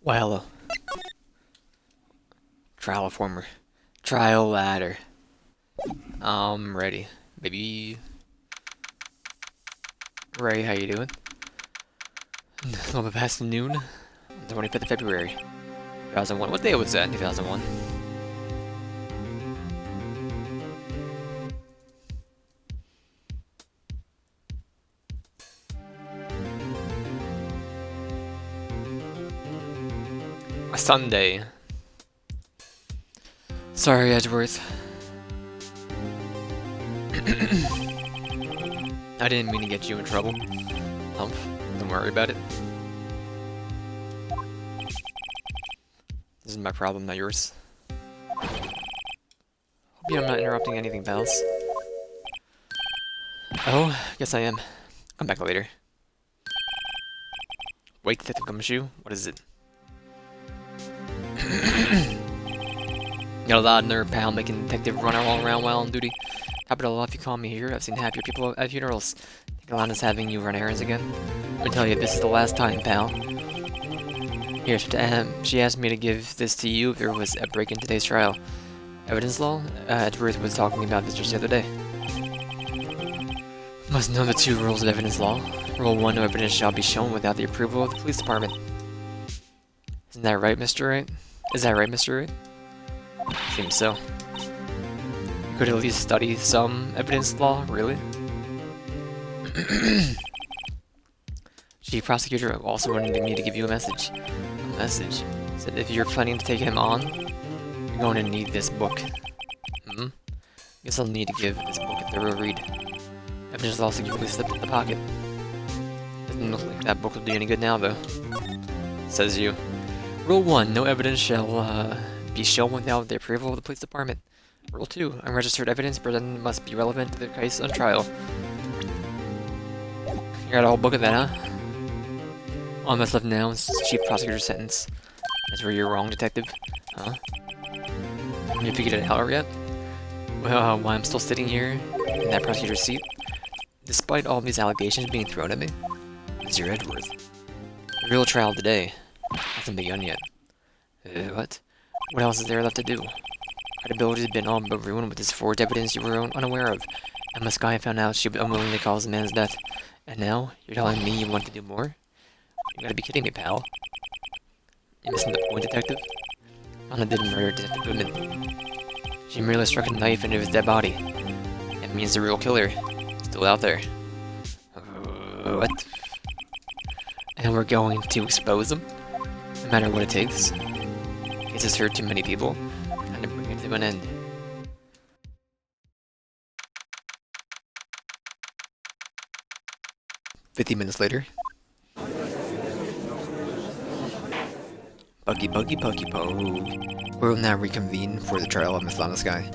Well, trial former. Trial ladder. I'm ready. Baby. Ray, how you doing? A little bit past noon. 25th of February. 2001. What day was that? 2001. A Sunday. Sorry, Edgeworth. I didn't mean to get you in trouble. Humph. Don't worry about it. This is my problem, not yours. Hope I'm not interrupting anything, pals. Oh, guess I am. Come back later. Wait, Detective Gumshoe? What is it? Got a lot of nerve, pal, making detective run all around while on duty. Top it all off, you call me here. I've seen happier people at funerals. Think Alana's having you run errands again? Let me tell you, this is the last time, pal. Here, she asked me to give this to you if there was a break in today's trial. Evidence law? Edgeworth was talking about this just the other day. Must know the 2 rules of evidence law. Rule 1, no evidence shall be shown without the approval of the police department. Isn't that right, Mr. Wright? Is that right, Mr. Wright? Seems so. You could at least study some evidence law, really? Chief Prosecutor also wanted me to give you a message. A message? Said if you're planning to take him on, you're going to need this book. Guess I'll need to give this book a thorough read. Evidence law securely slipped in the pocket. Doesn't look like that book will do any good now, though. Says you. Rule 1, no evidence shall be shown without the approval of the police department. Rule 2, unregistered evidence presented must be relevant to the case on trial. You got a whole book of that, huh? All that's left now is Chief Prosecutor's sentence. That's where you're wrong, Detective. Huh? Have you figured it out yet? Well, why I'm still sitting here in that prosecutor's seat, despite all these allegations being thrown at me, is your Edgeworth. The real trial today hasn't begun yet. What? What else is there left to do? Credibility has been all but ruined with this forged evidence you were unaware of. Emma Skye found out she unwillingly caused the man's death. And now, you're telling me you want to do more? You gotta be kidding me, pal. You're missing the point, Detective. Anna didn't murder Detective Goodman. She merely struck a knife into his dead body. It means the real killer is still out there. What? And we're going to expose him? No matter what it takes? Case has hurt too many people. Time to bring it to an end. "50 minutes later. Buggy Pogue. We'll now reconvene for the trial of Miss Lana Skye.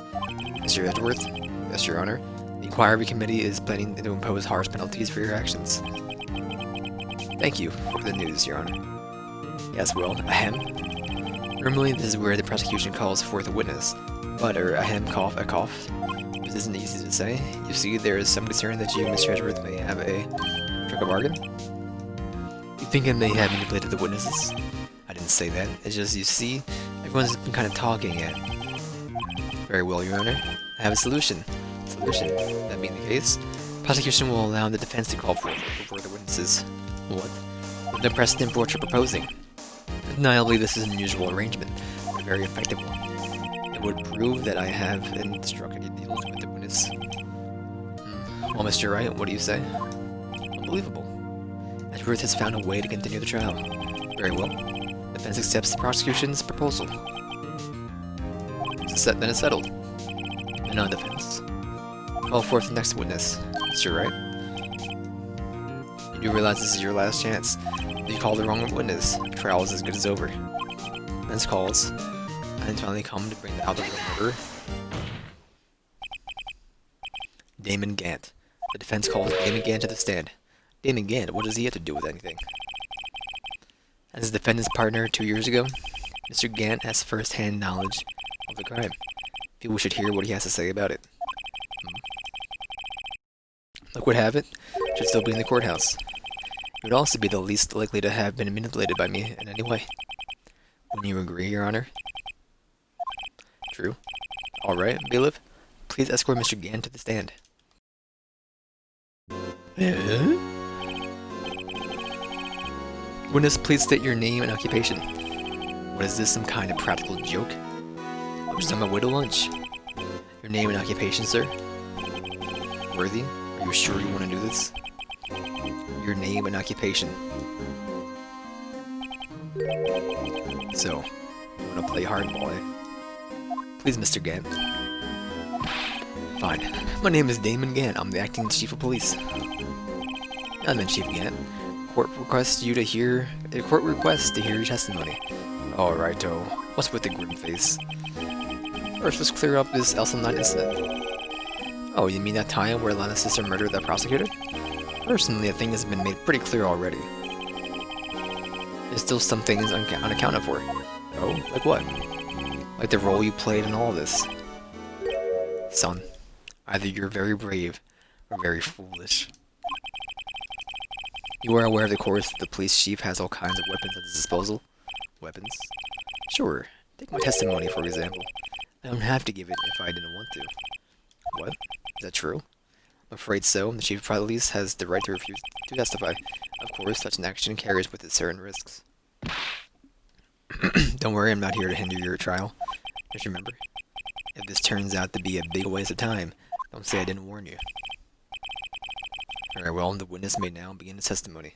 Mr. Edgeworth? Yes, Your Honor. The Inquiry Committee is planning to impose harsh penalties for your actions. Thank you for the news, Your Honor. Yes, well, ahem. Normally, this is where the prosecution calls forth a witness, but ahem, cough, a cough. This isn't easy to say. You see, there is some concern that you, Mr. Edgeworth, may have struck a bargain? You think I may have manipulated the witnesses? I didn't say that. It's just, you see, everyone's been kind of talking yet. Very well, Your Honor. I have a solution. That being the case, prosecution will allow the defense to call for the witnesses. What? The precedent for what you're proposing. Undeniably, this is an unusual arrangement, but a very effective one. It would prove that I have instructed deals with the witness. Well, Mr. Wright, what do you say? Unbelievable. Edgeworth has found a way to continue the trial. Very well. The defense accepts the prosecution's proposal. Then it's settled. And on defense. Call forth the next witness. Mr. Wright. You realize this is your last chance. If you call the wrong witness, the trial is as good as over. Defense calls. And finally come to bring out the real murderer. Damon Gant. The defense calls Damon Gant to the stand. Damon Gant, what does he have to do with anything? As the defendant's partner 2 years ago, Mr. Gant has first-hand knowledge of the crime. People should hear what he has to say about it. Luck would have it, should still be in the courthouse. He would also be the least likely to have been manipulated by me in any way. When you agree, Your Honor? True. Alright, bailiff. Please escort Mr. Gann to the stand. Witness, please state your name and occupation. What is this, some kind of practical joke? I'm just on my way to lunch. Your name and occupation, sir? Worthy, are you sure you want to do this? Your name and occupation. So, you want to play hardball, eh? Please, Mr. Gann. Fine. My name is Damon Gann. I'm the acting chief of police. I'm in Chief Gann. Court requests to hear your testimony. Alrighto. What's with the grim face? First, let's clear up this Elsa Knight incident. Oh, you mean that time where Lana's sister murdered that prosecutor? Personally, I think it's been made pretty clear already. There's still some things unaccounted for. Oh, like what? Like the role you played in all of this. Son, either you're very brave or very foolish. You are aware of the course that the police chief has all kinds of weapons at his disposal? Weapons? Sure. Take my testimony, for example. I don't have to give it if I didn't want to. What? Is that true? I'm afraid so. The chief of police has the right to refuse to testify. Of course, such an action carries with it certain risks. Don't worry, I'm not here to hinder your trial. Just remember, if this turns out to be a big waste of time, don't say I didn't warn you. Very well, the witness may now begin his testimony.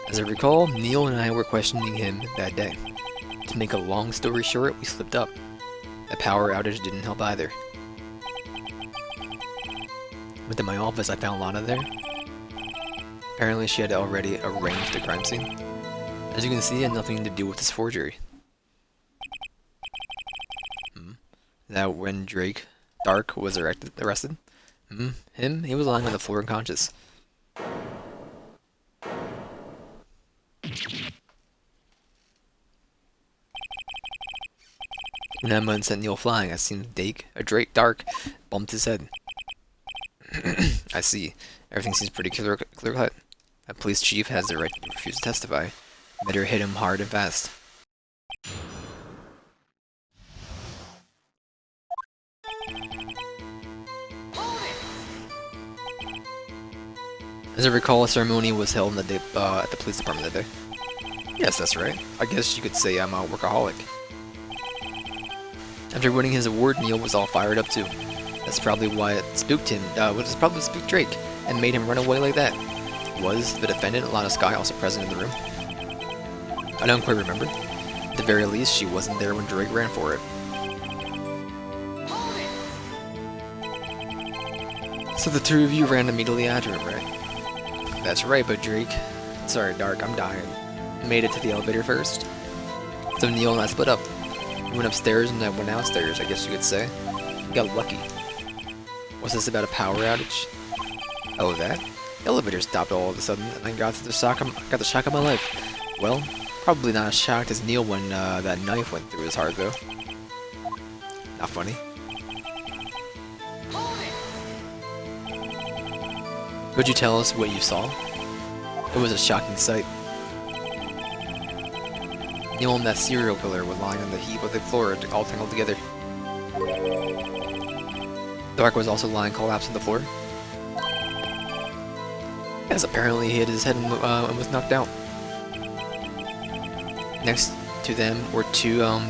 As I recall, Neil and I were questioning him that day. To make a long story short, we slipped up. The power outage didn't help either. Within my office, I found Lana there. Apparently, she had already arranged the crime scene. As you can see, it had nothing to do with this forgery. That when Dark was arrested? Him? He was lying on the floor unconscious. When Emma sent Neil flying, I seen Dark bumped his head. I see. Everything seems pretty clear cut. A police chief has the right to refuse to testify. Better hit him hard and fast. As I recall, a ceremony was held at the police department that day. Yes, that's right. I guess you could say I'm a workaholic. After winning his award, Neil was all fired up too. That's probably why it spooked him, probably spooked Drake, and made him run away like that. Was the defendant, Lana Skye, also present in the room? I don't quite remember. At the very least, she wasn't there when Drake ran for it. So the two of you ran immediately after him, right? That's right, but sorry, Dark, I'm dying. Made it to the elevator first. So Neil and I split up. You went upstairs and I went downstairs, I guess you could say. We got lucky. Was this about a power outage? Oh, that? The elevator stopped all of a sudden, and I got the shock of my life. Well, probably not as shocked as Neil when that knife went through his heart, though. Not funny. Could you tell us what you saw? It was a shocking sight. Neil and that serial killer were lying on the heap of the floor, all tangled together. Dark was also lying collapsed on the floor. Yes, apparently he hit his head and was knocked out. Next to them were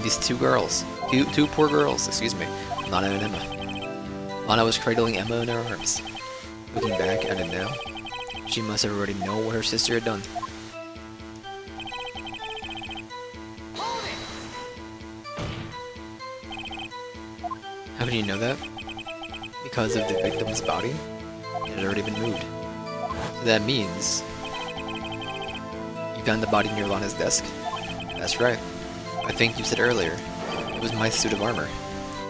these two girls. Two poor girls, excuse me. Lana and Emma. Lana was cradling Emma in her arms. Looking back at it now, she must have already known what her sister had done. How can you know that? Because of the victim's body? It had already been moved. So that means you found the body near Lana's desk? That's right. I think you said earlier, it was my suit of armor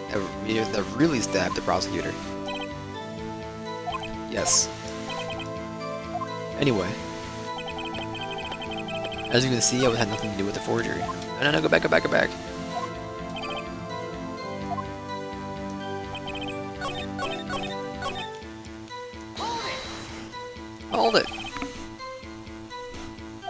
that really stabbed the prosecutor. Yes. Anyway, as you can see, I had nothing to do with the forgery. No, go back. Hold it!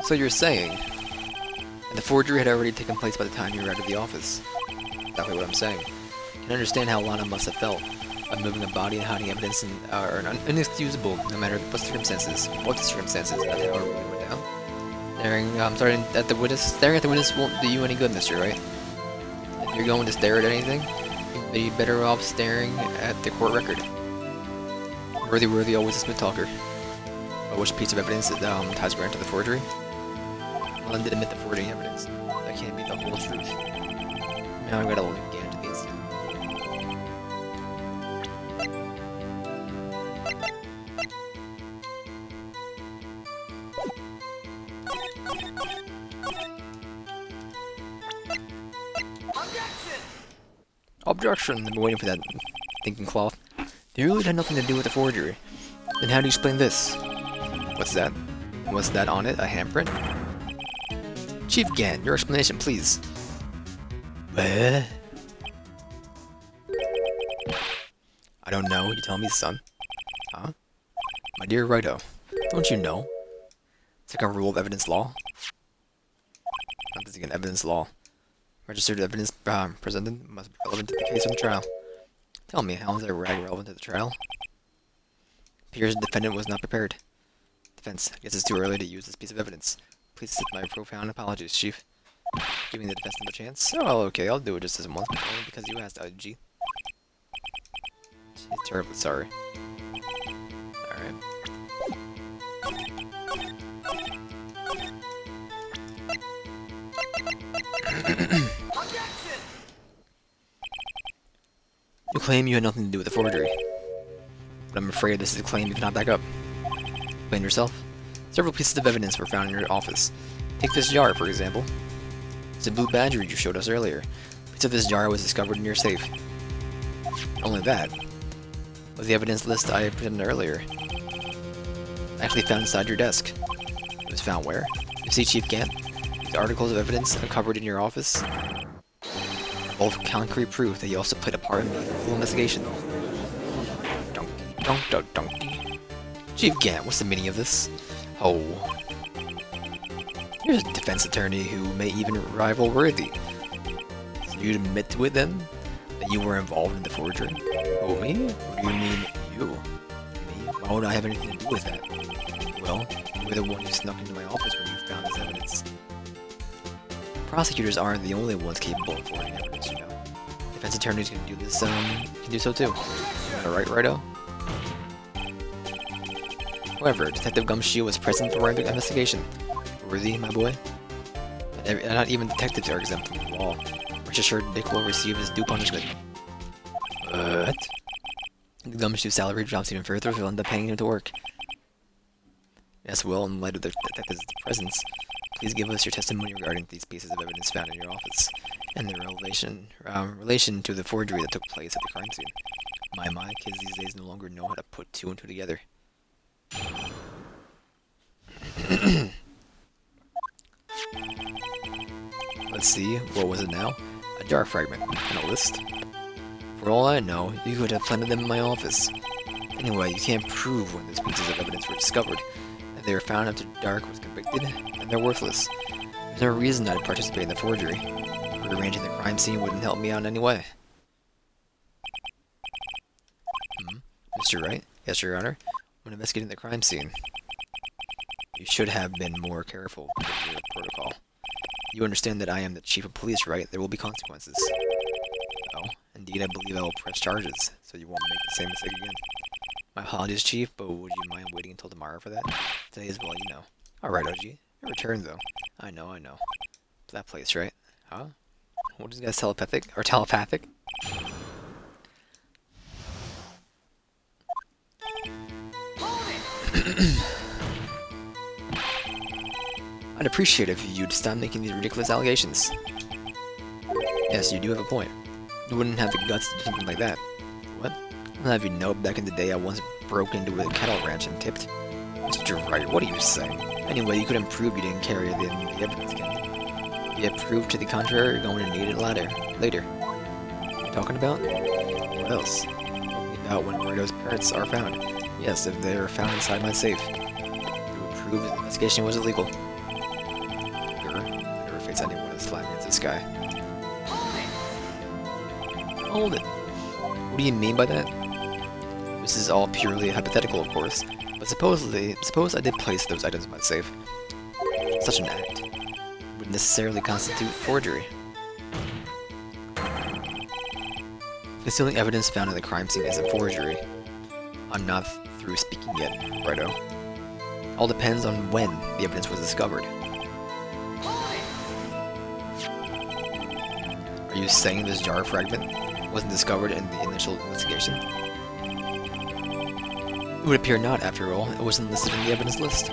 So you're saying that the forgery had already taken place by the time you were out of the office? Exactly what I'm saying. I can understand how Lana must have felt by moving a body and hiding evidence are inexcusable, no matter what circumstances. What the circumstances that they already went down. Staring at the witness won't do you any good, Mr. Wright. If you're going to stare at anything, you'd be better off staring at the court record. Worthy always a smooth talker. But which piece of evidence ties Grant to the forgery? Lon did admit the forging evidence. That can't be the whole truth. Now I've got to link Gant to the incident. Objection! I've been waiting for that thinking cloth. You really had nothing to do with the forgery. Then how do you explain this? What's that? Was that on it? A handprint? Chief Gant, your explanation, please. What? I don't know. You tell me, son. Huh? My dear Righto, don't you know? It's like a rule of evidence law. Not this again, evidence law. Registered evidence presented must be relevant to the case on trial. Tell me, how is that rag relevant to the trial? Appears the defendant was not prepared. Defense, I guess it's too early to use this piece of evidence. Please accept my profound apologies, Chief. Giving the defense another chance? Oh, well, okay, I'll do it just as once, but only because you asked, IG. Terribly sorry. Alright. You claim you had nothing to do with the forgery, but I'm afraid this is a claim you cannot back up. Explain yourself. Several pieces of evidence were found in your office. Take this jar, for example. It's a blue badger you showed us earlier. A piece of this jar was discovered in your safe. Only that was the evidence list I presented earlier. Actually found inside your desk. It was found where? You see, Chief Gant? The articles of evidence uncovered in your office. Both concrete proof that you also played a part in the full investigation. Donkey. Chief Gant, what's the meaning of this? Oh. You're a defense attorney who may even rival Worthy. So you'd admit to it then? That you were involved in the forgery? Oh, me? What do you mean, you? Me? Why would I have anything to do with that? Well, you were the one who snuck into my office when you found this evidence. Prosecutors aren't the only ones capable of forging evidence, you know. Defense attorneys can do this, can do so too. Am I right, Righto? However, Detective Gumshoe was present for the investigation. Worthy, my boy? Not even detectives are exempt from the law. Rest assured, Dick will receive his due punishment. What? The Gumshoe's salary drops even further, so he'll end up paying him to work. Yes, well, in light of the detective's presence, please give us your testimony regarding these pieces of evidence found in your office, and their relation to the forgery that took place at the crime scene. My, kids these days no longer know how to put two and two together. Let's see, what was it now? A jar fragment, and a list. For all I know, you could have planted them in my office. Anyway, you can't prove when those pieces of evidence were discovered. If they were found after Dark was convicted, then they're worthless. There's no reason I'd participate in the forgery. Rearranging the crime scene wouldn't help me out in any way. Mr. Wright? Yes, Your Honor. When investigating the crime scene, you should have been more careful with your protocol. You understand that I am the chief of police, right? There will be consequences. Oh, indeed, I believe I will press charges, so you won't make the same mistake again. My apologies, Chief, but would you mind waiting until tomorrow for that? Today is well, you know. Alright, OG. Your return, though. I know. To that place, right? Huh? What is this guy's telepathic? Or telepathic? I'd appreciate it if you'd stop making these ridiculous allegations. Yes, you do have a point. You wouldn't have the guts to do something like that. What? I'll have you know, back in the day I once broke into a cattle ranch and tipped. Mr. Wright, what are you saying? Anyway, you couldn't prove you didn't carry the evidence again. If you had proved to the contrary, you're going to need it later. What are you talking about? What else? Talking about when Rito's parents are found. Yes, if they are found inside my safe. prove the investigation was illegal. Never face anyone as flat as this guy. Hold it. What do you mean by that? This is all purely hypothetical, of course, but suppose I did place those items in my safe. Such an act would necessarily constitute forgery. Concealing evidence found in the crime scene is a forgery. I'm not through speaking yet, righto. All depends on when the evidence was discovered. Are you saying this jar fragment wasn't discovered in the initial investigation? It would appear not, after all. It wasn't listed in the evidence list.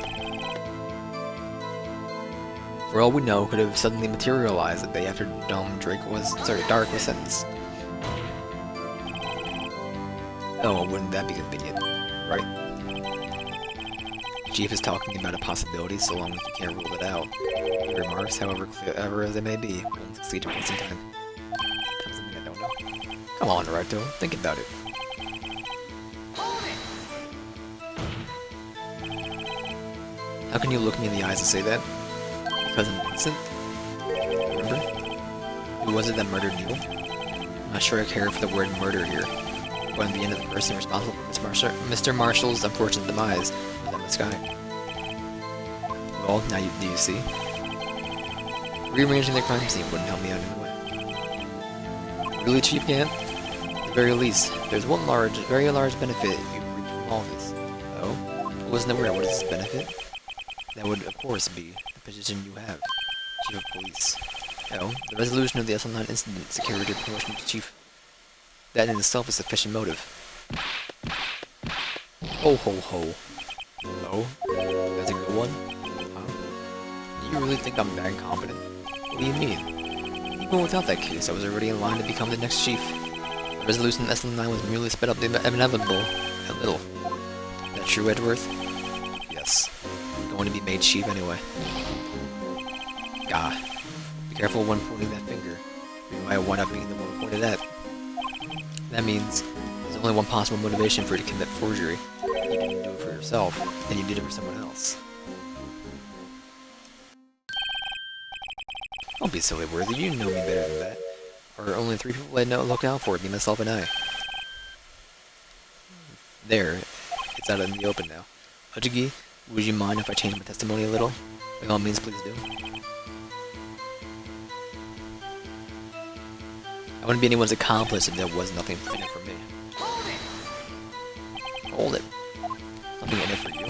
For all we know, it could have suddenly materialized the day after Dark was sentenced. Oh, wouldn't that be convenient, right? Chief is talking about a possibility so long as you can't rule it out. Your remarks, however clever as they may be, won't succeed in wasting time. Something I don't know. Come on, Wright, think about it. How can you look me in the eyes and say that? Because I'm innocent? Remember? Who was it that murdered Neil? I'm not sure I care for the word murder here. But in the end of the person responsible for Mr. Marshall's unfortunate demise was in the sky. Well, now do you see? Rearranging the crime scene wouldn't help me out anyway. Really, Chief Gant? At the very least, there's one very large benefit you reap from all this. Oh? I wasn't aware. What is this benefit? That would, of course, be the position you have, Chief of Police. Oh, the resolution of the SL9 incident secured your promotion to Chief. That in itself is sufficient motive. Ho ho ho. Oh? That's a good one? Huh? You really think I'm that incompetent? What do you mean? Even without that case, I was already in line to become the next chief. The resolution in SL9 was merely sped up the inevitable a little. Is that true, Edgeworth? Yes. I'm going to be made chief anyway. Gah. Be careful when pointing that finger. You might wind up being the one pointed at. That means there's only one possible motivation for you to commit forgery. You didn't do it for yourself, and you did it for someone else. Don't be silly, Worthy. You know me better than that. Or only 3 people I know look out for, me, myself, and I. There. It's out in the open now. Ojigi, would you mind if I change my testimony a little? By all means, please do. I wouldn't be anyone's accomplice if there was nothing in it for me. Hold it. Nothing in it for you.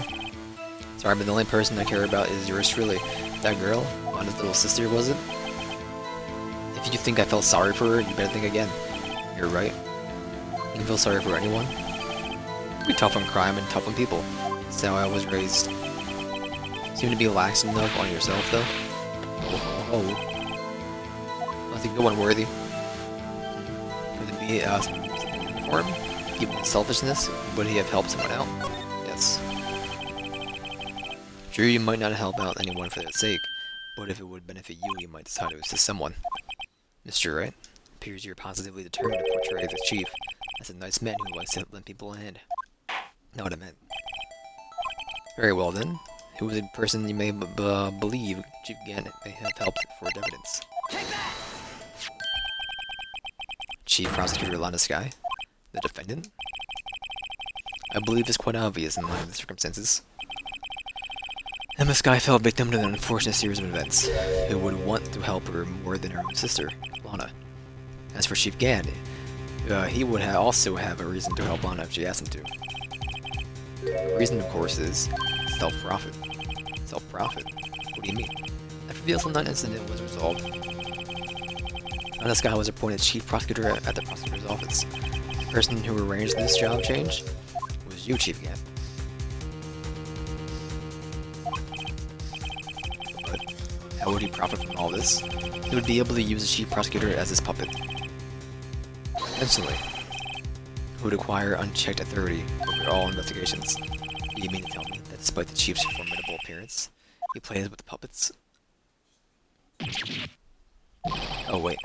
Sorry, but the only person I care about is yours truly. That girl? Anna's little sister, was it? If you think I felt sorry for her, you better think again. You're right. You can feel sorry for anyone. Be tough on crime and tough on people. That's how I was raised. Seem to be lax enough on yourself, though. Oh. Nothing good one, Worthy. Could it be something for him? Given his selfishness, would he have helped someone out? Yes. Sure, you might not help out anyone for their sake, but if it would benefit you, you might decide to assist someone. Mr. Wright, appears you're positively determined to portray the chief as a nice man who likes to lend people a hand. Not what I meant. Very well then. Who is the person you may believe Chief Gannett may have helped forge evidence? Chief Prosecutor Lana Sky? The defendant? I believe it's quite obvious in light of the circumstances. Emma Sky fell victim to an unfortunate series of events. Who would want to help her more than her own sister, Lana? As for Chief Gannett, he would also have a reason to help Lana if she asked him to. The reason, of course, is self-profit. Self-profit? What do you mean? After the SL9 incident was resolved, Lana Sky was appointed Chief Prosecutor at the Prosecutor's Office. The person who arranged this job change was you, Chief Gannett. But how would he profit from all this? He would be able to use the Chief Prosecutor as his puppet. Eventually, he would acquire unchecked authority over all investigations. Do you mean to tell me that despite the Chief's formidable appearance, he plays with the puppets? Oh wait,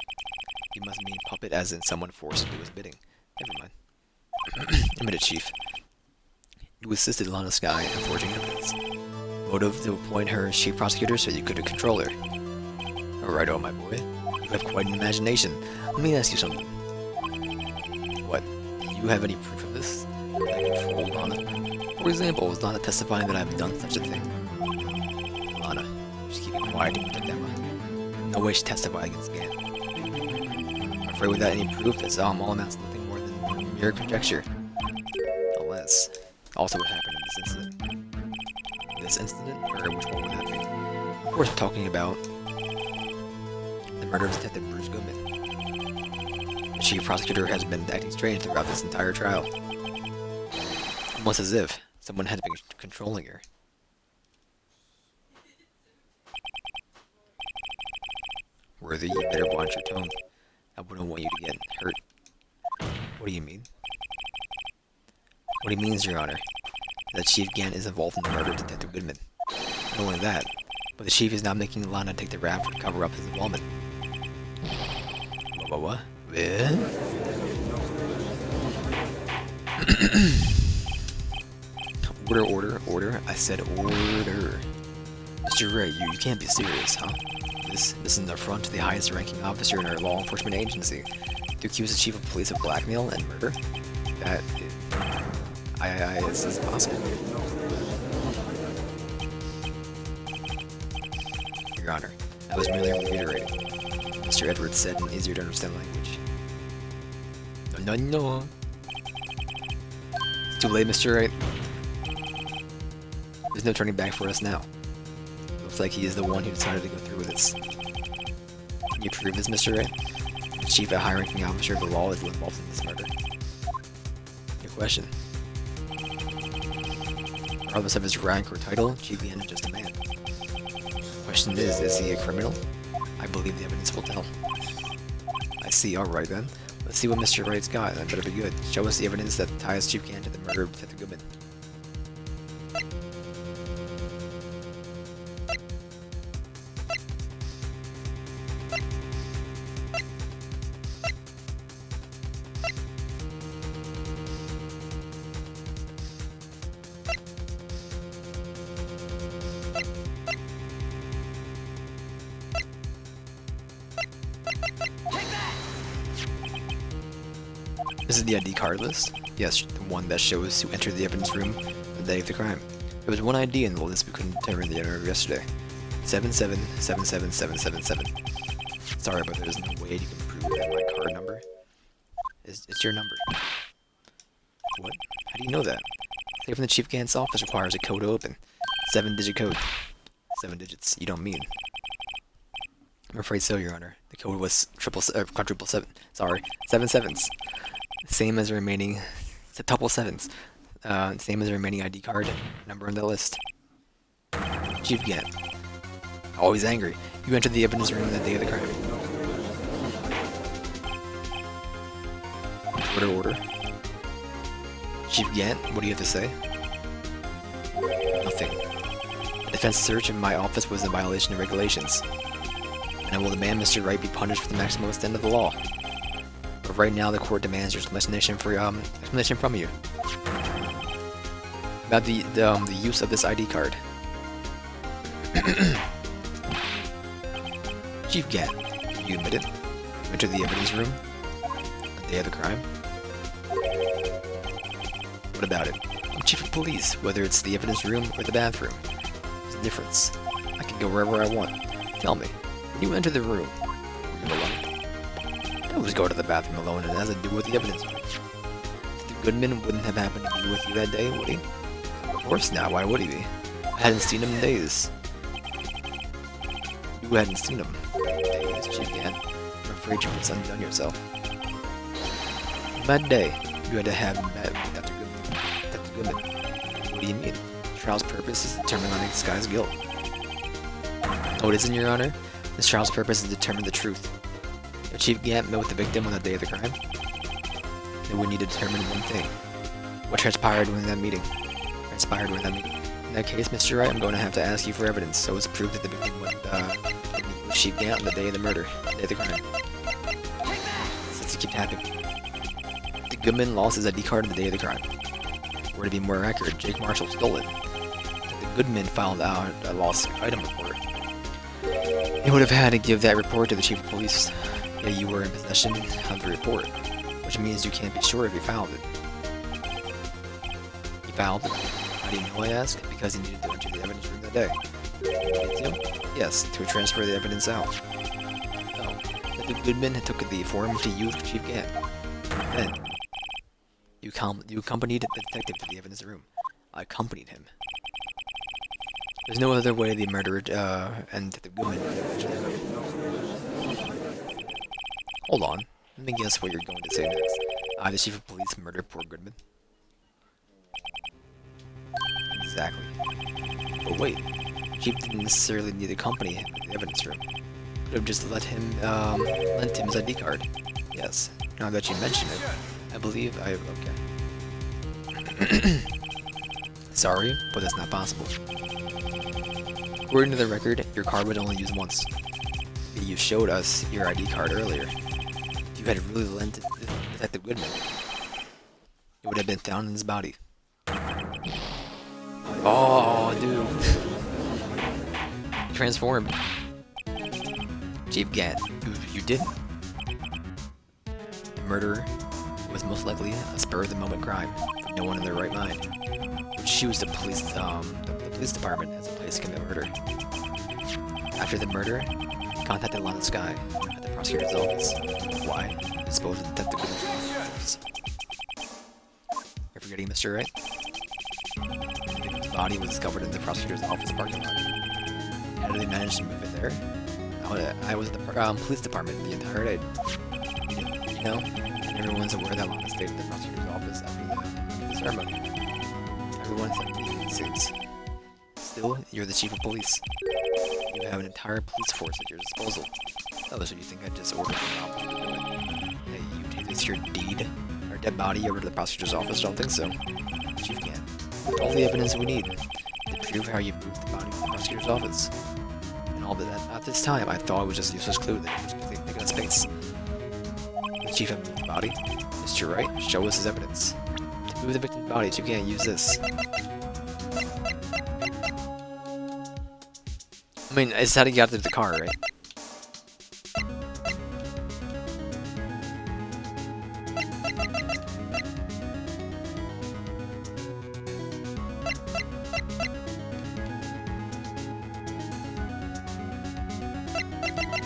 you must mean puppet as in someone forced to do his bidding. Never mind. Admit it, Chief. You assisted Lana Sky in forging evidence. Motive to appoint her as chief prosecutor so you could control her. Alright, oh my boy. You have quite an imagination. Let me ask you something. What? Do you have any proof of this? That I controlled Lana? For example, was Lana testifying that I've done such a thing? Lana, just keep it quiet to protect Emma. No way she testified against Gan. I'm afraid without any proof, this all amounts to nothing more than mere conjecture. Unless, also what happened in this incident. This incident? Or which one would that be? Of course, I'm talking about the murder of Detective Bruce Goodman. The chief prosecutor has been acting strange throughout this entire trial. Almost as if someone had been controlling her. Worthy, you better watch your tone. I wouldn't want you to get hurt. What do you mean? What he means, Your Honor, that Chief Gant is involved in the murder of Detective Goodman. Not only that, but the Chief is now making Lana take the rap to cover up his involvement. What? Order. I said order. Mr. Wright, you can't be serious, huh? This is an affront to the highest ranking officer in our law enforcement agency. To accuse the chief of police of blackmail and murder? It's possible. Your Honor, I was merely reiterating. Mr. Edwards said in easier to understand language. No. It's too late, Mr. Wright. There's no turning back for us now. Looks like he is the one who decided to go through with this. Can you prove this, Mr. Wright? The chief, a high-ranking officer of the law, is involved in this murder. Your question. Regardless of his rank or title, Chief Gant is just a man. Question is he a criminal? I believe the evidence will tell. I see, alright then. Let's see what Mr. Wright's got, that better be good. Show us the evidence that ties Chief Gant to the murder of Detective Goodman. This is the ID card list? Yes, the one that shows who entered the evidence room the day of the crime. There was one ID in the list we couldn't determine the owner of yesterday. 7777777. Sorry, but there's no way you can prove that my card number. It's your number. What? How do you know that? Clear from the Chief Gant's office requires a code to open. 7-digit code. 7 digits. You don't mean. I'm afraid so, Your Honor. The code was quadruple seven. Sorry, 7 sevens. Same as the remaining, septuple sevens. Same as the remaining ID card number on the list. Chief Gant. Always angry. You entered the evidence room the day of the crime. Order. Chief Gant, what do you have to say? Nothing. A defense search in my office was a violation of regulations. And I will demand Mr. Wright be punished for the maximum extent of the law. But right now, the court demands your explanation from you about the use of this ID card. Chief Gant, you admit it? You entered the evidence room on the day of the crime. What about it? I'm chief of police, whether it's the evidence room or the bathroom. There's a difference. I can go wherever I want. Tell me, when you enter the room, were you alone? I always go to the bathroom alone, and it has to do with the evidence. The Goodman wouldn't have happened to be with you that day, would he? Of course not, why would he be? I hadn't seen him in days. You hadn't seen him in days, Chief Gant. I'm afraid you put something on yourself. Bad day. You had to have met with Dr. Goodman. What do you mean? The trial's purpose is to determine this guy's guilt. Oh, it isn't, Your Honor? This trial's purpose is to determine the truth. If Chief Gant met with the victim on the day of the crime, then we need to determine one thing. What transpired during that meeting? In that case, Mr. Wright, I'm going to have to ask you for evidence, so it's proved that the victim went with Chief Gant on the day of the murder, the day of the crime. Since it keep happening. The Goodman lost his ID card on the day of the crime. Or to be more accurate, Jake Marshall stole it. The Goodman filed out a lost item report. He would have had to give that report to the chief of police. Yeah, you were in possession of the report, which means you can't be sure if he filed it. He filed it. How do you know, I ask? Because he needed to enter the evidence room that day. Needed to? Yes, to transfer the evidence out. Oh, the Goodman took the form to you, Chief Gant. Then, you accompanied the detective to the evidence room. I accompanied him. There's no other way the murderer and Detective Goodman could have mentioned it. Hold on. Let me guess what you're going to say next. I, the chief of police, murdered poor Goodman. Exactly. But wait. Chief didn't necessarily need to accompany him to the evidence room. Could have just lent him his ID card. Yes. Now that you mention it, I believe okay. Sorry, but that's not possible. According to the record, your card was only used once. You showed us your ID card earlier. If you had really lent it to Detective Goodman, it would have been found in his body. Oh, dude. Transformed. Chief Gant, you didn't. The murder was most likely a spur-of-the-moment crime from no one in their right mind. Would choose the police department as a place to commit murder. After the murder, he contacted Lana Sky at the prosecutor's office. Why? Dispose of Detective Goodman's corpse. You're forgetting Mr. Wright? The victim's body was discovered in the prosecutor's office parking lot. How did they manage to move it there? I was at the police department the entire day. You know, and everyone's aware that Lana stayed at the prosecutor's office after the ceremony. Everyone's at the scenes. Still, you're the chief of police. You have an entire police force at your disposal. Oh, so you think I just ordered the officer to do it? Hey, you release your deed, or dead body over to the prosecutor's office? Don't think so. Chief can't. All the evidence we need to prove how you moved the body to the prosecutor's office. And all that. At this time, I thought it was just a useless clue that it was taking up space. The chief had moved the body. Mr. Wright, show us his evidence. To move the victim's body, you can't use this. I mean, it's how he got to the car, right?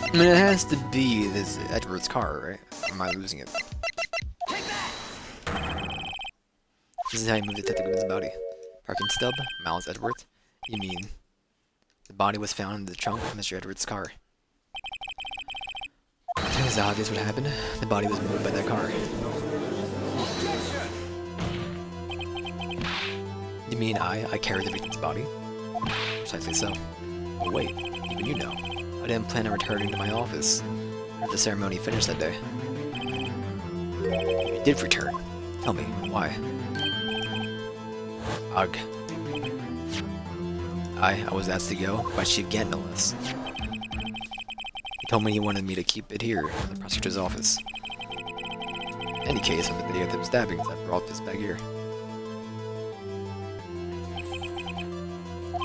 I mean, it has to be this Edward's car, right? Or am I losing it? This is how you move Detective Goodman's body. Parking stub, Miles Edwards. You mean the body was found in the trunk of Mr. Edwards' car. I think it's obvious what happened. The body was moved by that car. You mean I carried the victim's body? Precisely so. But wait, even you know. I didn't plan on returning to my office after the ceremony finished that day. You did return. Tell me, why? Ugh. I was asked to go by Chief Gant, no less. He told me he wanted me to keep it here in the prosecutor's office. In any case, on the day of the stabbings, I brought this back here.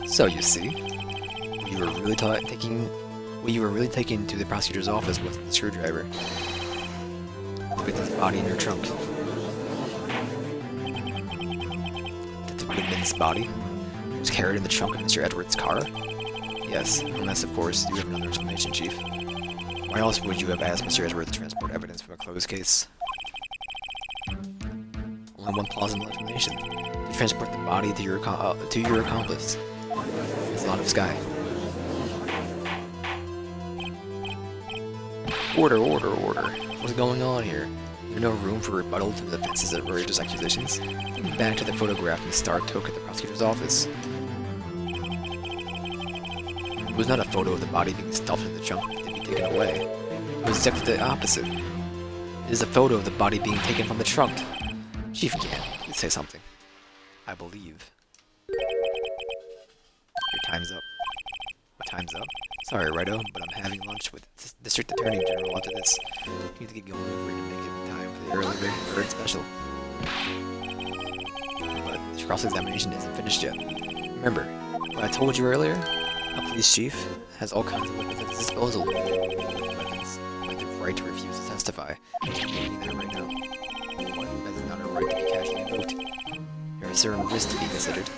So, you see, what you were really taking to the prosecutor's office was the screwdriver. The victim's body in your trunk. The victim's body was carried in the trunk of Mr. Edwards' car? Yes, unless, of course, you have another explanation, Chief. Why else would you have asked Mr. Edwards to transport evidence from a closed case? Only one plausible explanation. To transport the body to your accomplice. It's a lot of sky. Order. What's going on here? There's no room for rebuttal to the defense's outrageous accusations. Back to the photograph Miss Starr took at the prosecutor's office. It was not a photo of the body being stuffed in the trunk to be taken away. It was exactly the opposite. It is a photo of the body being taken from the trunk. Chief Gant, please say something. I believe. Your time's up. What time's up? Sorry, Righto, but I'm having lunch with the District Attorney General after this. You need to get going over to make it in time for the early bird special. But the cross-examination isn't finished yet. Remember, What I told you earlier, a police chief has all kinds of weapons at his disposal. Weapons, like the right to refuse to testify. I'm reading that right now. One, that is not a right to be casually invoked. There are certain risks to be considered.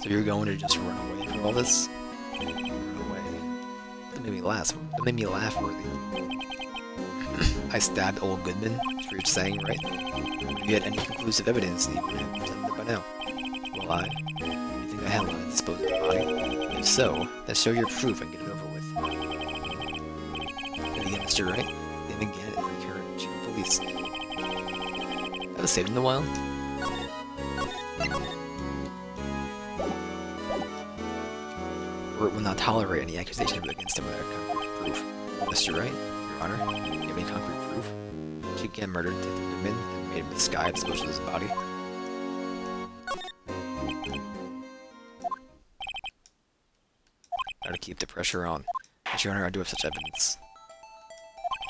So you're going to just run away from all this? Run away. That made me laugh. That made me laugh, worthy. I stabbed old Goodman, that's what you're saying, right? If you had any conclusive evidence, you would have presented it by now. Well, you think I had one to dispose of the body? If so, then show your proof and get it over with. And again, Mr. Wright, then again is the current chief of police. That was saved in the wild. Court will not tolerate any accusation against him without concrete proof. Mr. Wright, Your Honor, do you have any concrete proof? She again murdered Detective Goodman and made Miss Sky dispose of his body. Gotta keep the pressure on. But Your Honor, I do have such evidence.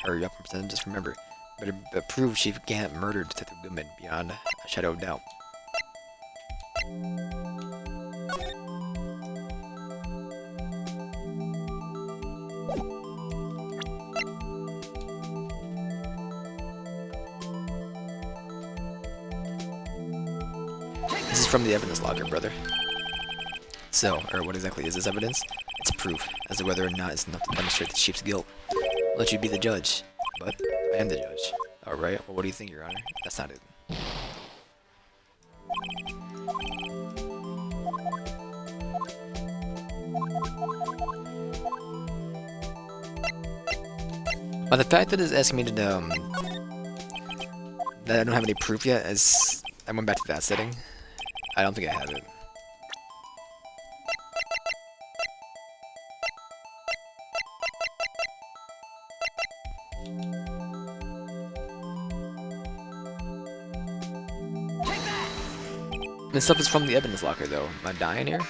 Hurry up and present. Just remember, better prove Chief Gant murdered Detective Goodman beyond a shadow of doubt. This is from the evidence locker, brother. So, or what exactly is this evidence? It's proof as to whether or not it's enough to demonstrate the chief's guilt. I'll let you be the judge, but I am the judge. Alright, well, what do you think, Your Honor? That's not it. But the fact that it's asking me to, that I don't have any proof yet, as I went back to that setting, I don't think I have it. This stuff is from the evidence locker, though. Am I dying here?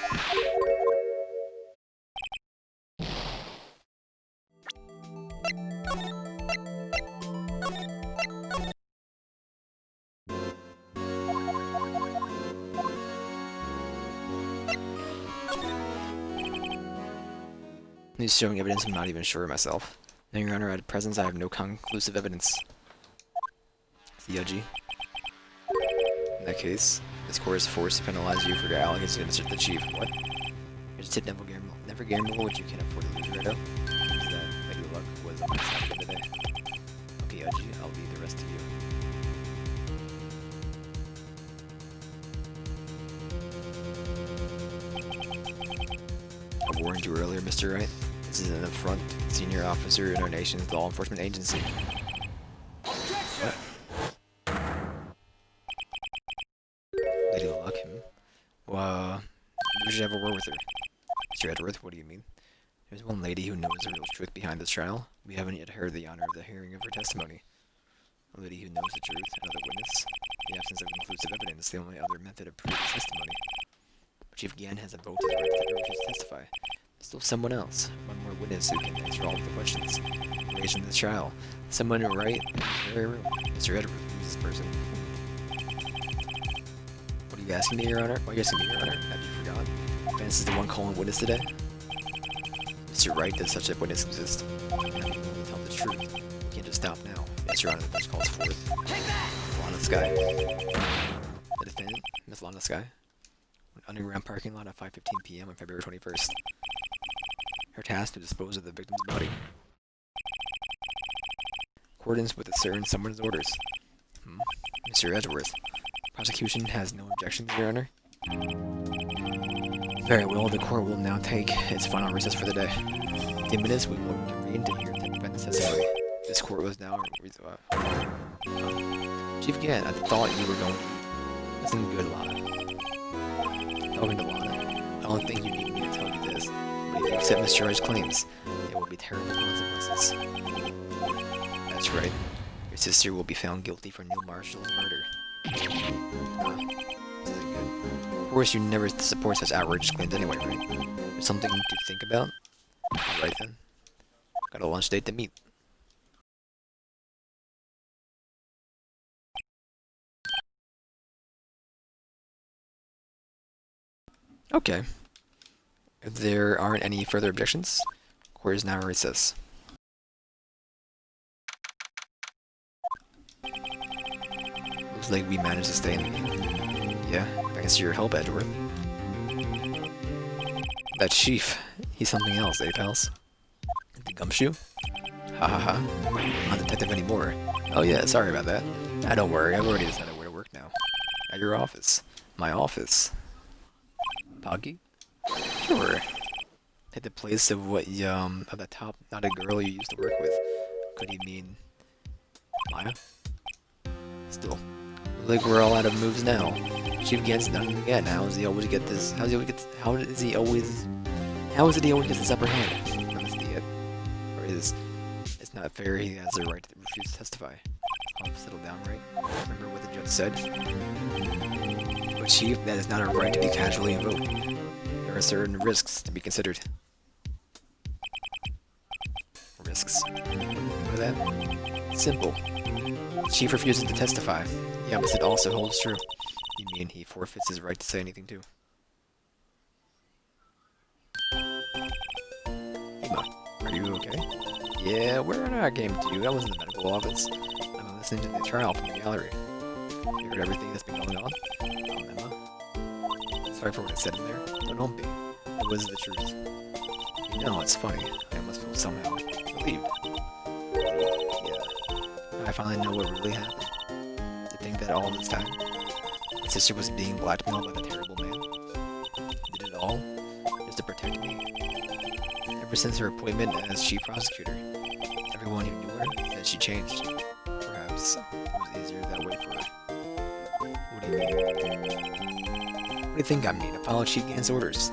He's showing evidence I'm not even sure of myself. No, Your Honor, at present I have no conclusive evidence. Theology. In that case, this court is forced to penalize you for your allegations against the chief. What? Here's a tip, never gamble. Never gamble what you can't afford to lose, Righto. Is that maybe luck was on my side today? Okay, Yoji, I'll leave the rest to you. I warned you earlier, Mr. Wright. This is an affront to the senior officer in our nation's law enforcement agency. What? Lady Luck, Well, we should have a word with her. Mr. Edgeworth, what do you mean? There's one lady who knows the real truth behind this trial. We haven't yet heard the honor of the hearing of her testimony. A lady who knows the truth, another witness. In the absence of conclusive evidence, the only other method of proving testimony. Chief Gan has invoked his right to refuse to testify. Still someone else. One more witness who can answer all of the questions raised in this trial. Someone who right in the very room. Mr. Edward, who's this person? What are you asking me, Your Honor? Why are you asking me, Your Honor? Have you forgotten? Vance is the one calling witness today? Mr. Wright, does such a witness exist? Now you only tell the truth. You can't just stop now. Yes, Your Honor, the bench calls forth. Lana Sky. The defendant, Miss Lana Sky. Underground parking lot at 5:15 p.m. on February 21st. Her task to dispose of the victim's body. Accordance with the certain someone's orders. Mr. Edgeworth. Prosecution has no objections, Your Honor. Very well, the court will now take its final recess for the day. In 10 minutes, we will reconvene to hear the defendant's testimony. This court was now... Chief Gann, I thought you were going to... Listen good, Lana. Talking to Lana, I don't think you need me to tell you this, but if you accept Mr. Wright's claims, there will be terrible consequences. That's right. Your sister will be found guilty for Neil Marshall's murder. This isn't good. Of course, you never support such outrageous claims anyway, right? There's something to think about? Alright then. Got a lunch date to meet. Okay. If there aren't any further objections, court is now in recess. Looks like we managed to stay in the game. Yeah, thanks to your help, Edgeworth. That chief, he's something else, eh, pals? The gumshoe? Ha ha ha. I'm not a detective anymore. Oh yeah, sorry about that. Ah, don't worry, I've already decided where to work now. At your office. My office. Poggy? Sure. Take the place of what, of that top, not a girl you used to work with. Could he mean... Maya? Still. Looks like we're all out of moves now. Chief gets nothing again. How does he always get this? How is it he always gets this upper hand? That's the it. Or is it's not fair he has the right to refuse to testify. I'll settle down, right? Remember what the judge said? But Chief, that is not a right to be casually invoked. There are certain risks to be considered. Risks. Remember that? Simple. Chief refuses to testify. The opposite also holds true. You mean he forfeits his right to say anything too? Emma, are you okay? Yeah, where in our game too? I was in the medical office. I'm listening to the trial from the gallery. You heard everything that's been going on? Emma? Sorry for what I said in there. Oh, don't be. It was the truth. You know, it's funny. I must feel somehow relieved. Yeah. I finally know what really happened. To think that all this time, my sister was being blackmailed by the terrible man. Did it all just to protect me. Ever since her appointment as chief prosecutor, everyone who knew her said she changed. Perhaps it was easier that way for her. What do you mean? What do you think I mean? I followed Chief Gan's orders.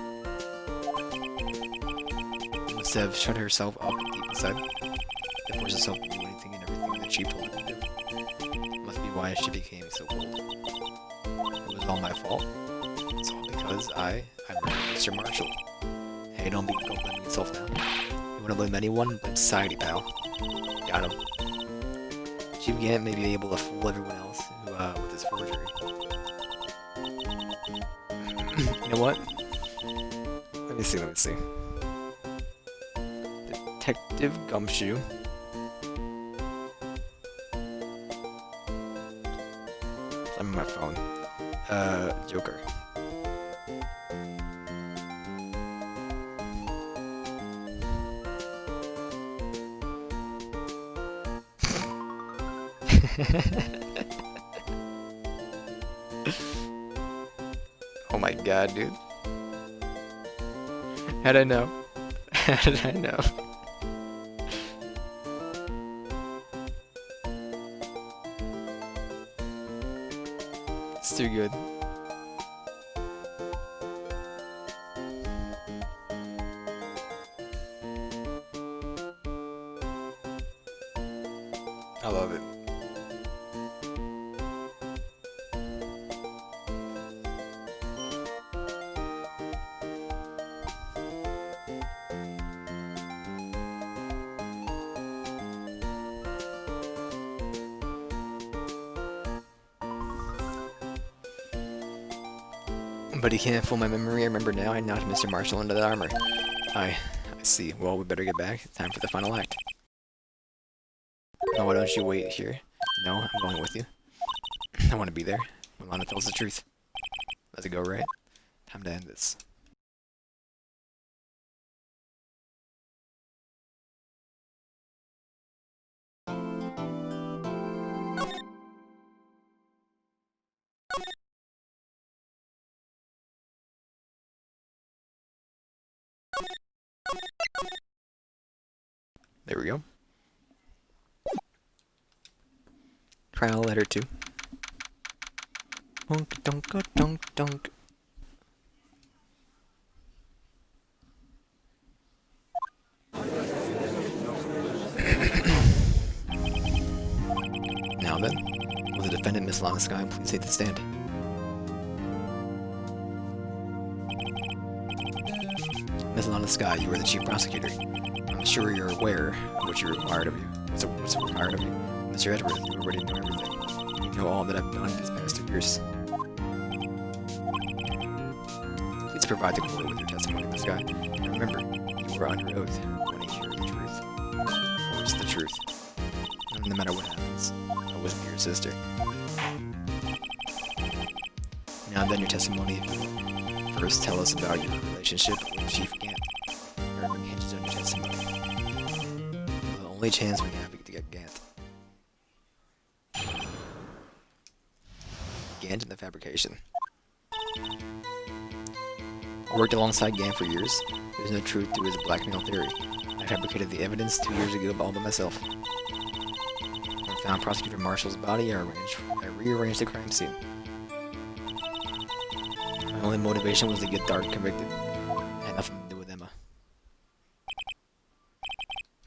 She must have shut herself up deep inside. To force herself to do anything and everything that Chief told her to do. Must be why she became so cold. It was all my fault. It's all because I murdered Mr. Marshall. Hey, don't blame yourself now. You wanna blame anyone? Blame society, pal. Got him. Chief Gant may be able to fool everyone else who, with his forgery. You know what? Let me see. Detective Gumshoe. I'm on my phone. Joker. Oh my god, dude. How'd I know? How did I know? It's too good. I love it. But he can't fool my memory. I remember now. I knocked Mr. Marshall into the armor. I see. Well, we better get back. It's time for the final act. Oh, why don't you wait here? No, I'm going with you. I want to be there. Milana tells the truth. Let's go, right? Time to end this. There we go. Trial letter 2. Dunk dunk dunk dunk. Now then, will the defendant, Miss Lanaskine, please take the stand? Miss Lanaskine, you are the chief prosecutor. I'm sure you're aware of what you're required of you. What's required of you? Mr. Edgeworth, you already know everything. You know all that I've done these past 2 years. Please provide the court with your testimony, Miss Guy. And remember, you were under oath when you hear the truth. Of course, the truth. No matter what happens, always be your sister. Now then, your testimony, if you will. First, tell us about your relationship with Chief Gant. Everything hinges on your testimony. The only chance we have to get Gant. Gant and the fabrication. I worked alongside Gant for years. There's no truth to his blackmail theory. I fabricated the evidence 2 years ago all by myself. When I found Prosecutor Marshall's body, I rearranged the crime scene. My only motivation was to get Dark convicted. It had nothing to do with Emma.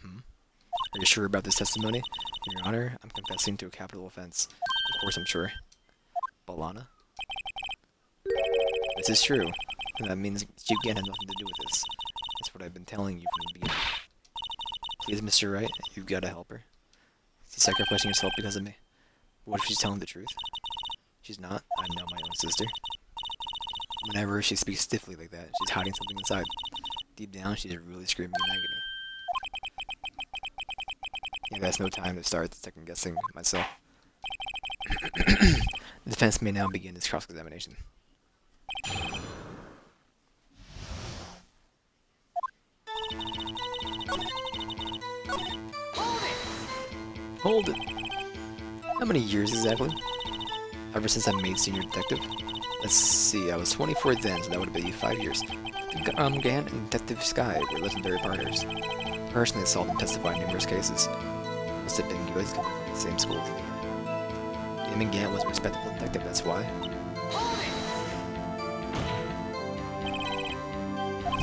Are you sure about this testimony? Your Honor, I'm confessing to a capital offense. Of course I'm sure. Balana? This is true. And that means Chief Gant had nothing to do with this. That's what I've been telling you from the beginning. Please, Mr. Wright, you've got to help her. She's sacrificing herself because of me. What if she's telling the truth? She's not. I know my own sister. Whenever she speaks stiffly like that, she's hiding something inside. Deep down, she's really screaming in agony. Yeah, that's no time to start second-guessing myself. The defense may now begin its cross-examination. Hold it! How many years exactly? Ever since I made senior detective? Let's see, I was 24 then, so that would be 5 years. Gant and Detective Sky were legendary partners. Personally, I saw them testify in numerous cases. Must have been good coming from the same school as me. Damon Gant was a respectable detective, that's why.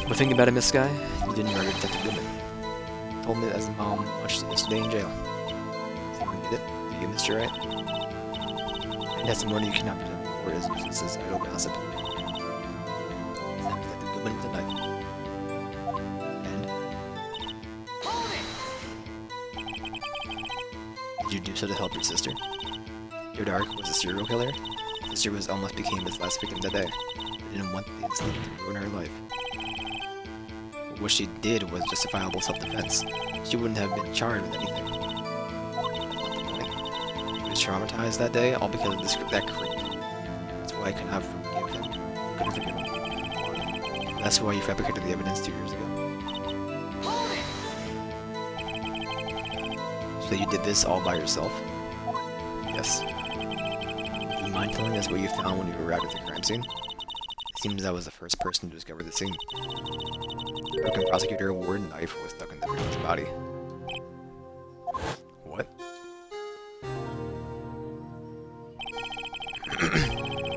But think about it, Miss Sky. You didn't murder Detective Goodman. Told me that his mom watched it yesterday in jail. Someone did it? Did you, Mr. Wright? And testimony you cannot present in court as useless as idle gossip. Example Detective Goodman with a knife. Did you do so to help your sister? Your Dark was a serial killer? Sister was almost became his last victim that day. I didn't want the incident to ruin her life. What she did was justifiable self-defense. She wouldn't have been charged with anything. He was traumatized that day, all because of that creep. That's why I could not forgive him. Couldn't forgive him. That's why you fabricated the evidence 2 years ago. So you did this all by yourself? Yes. Do you mind telling us what you found when you arrived at the crime scene? It seems I was the first person to discover the scene. The broken prosecutor wore knife was stuck in the victim's body. What?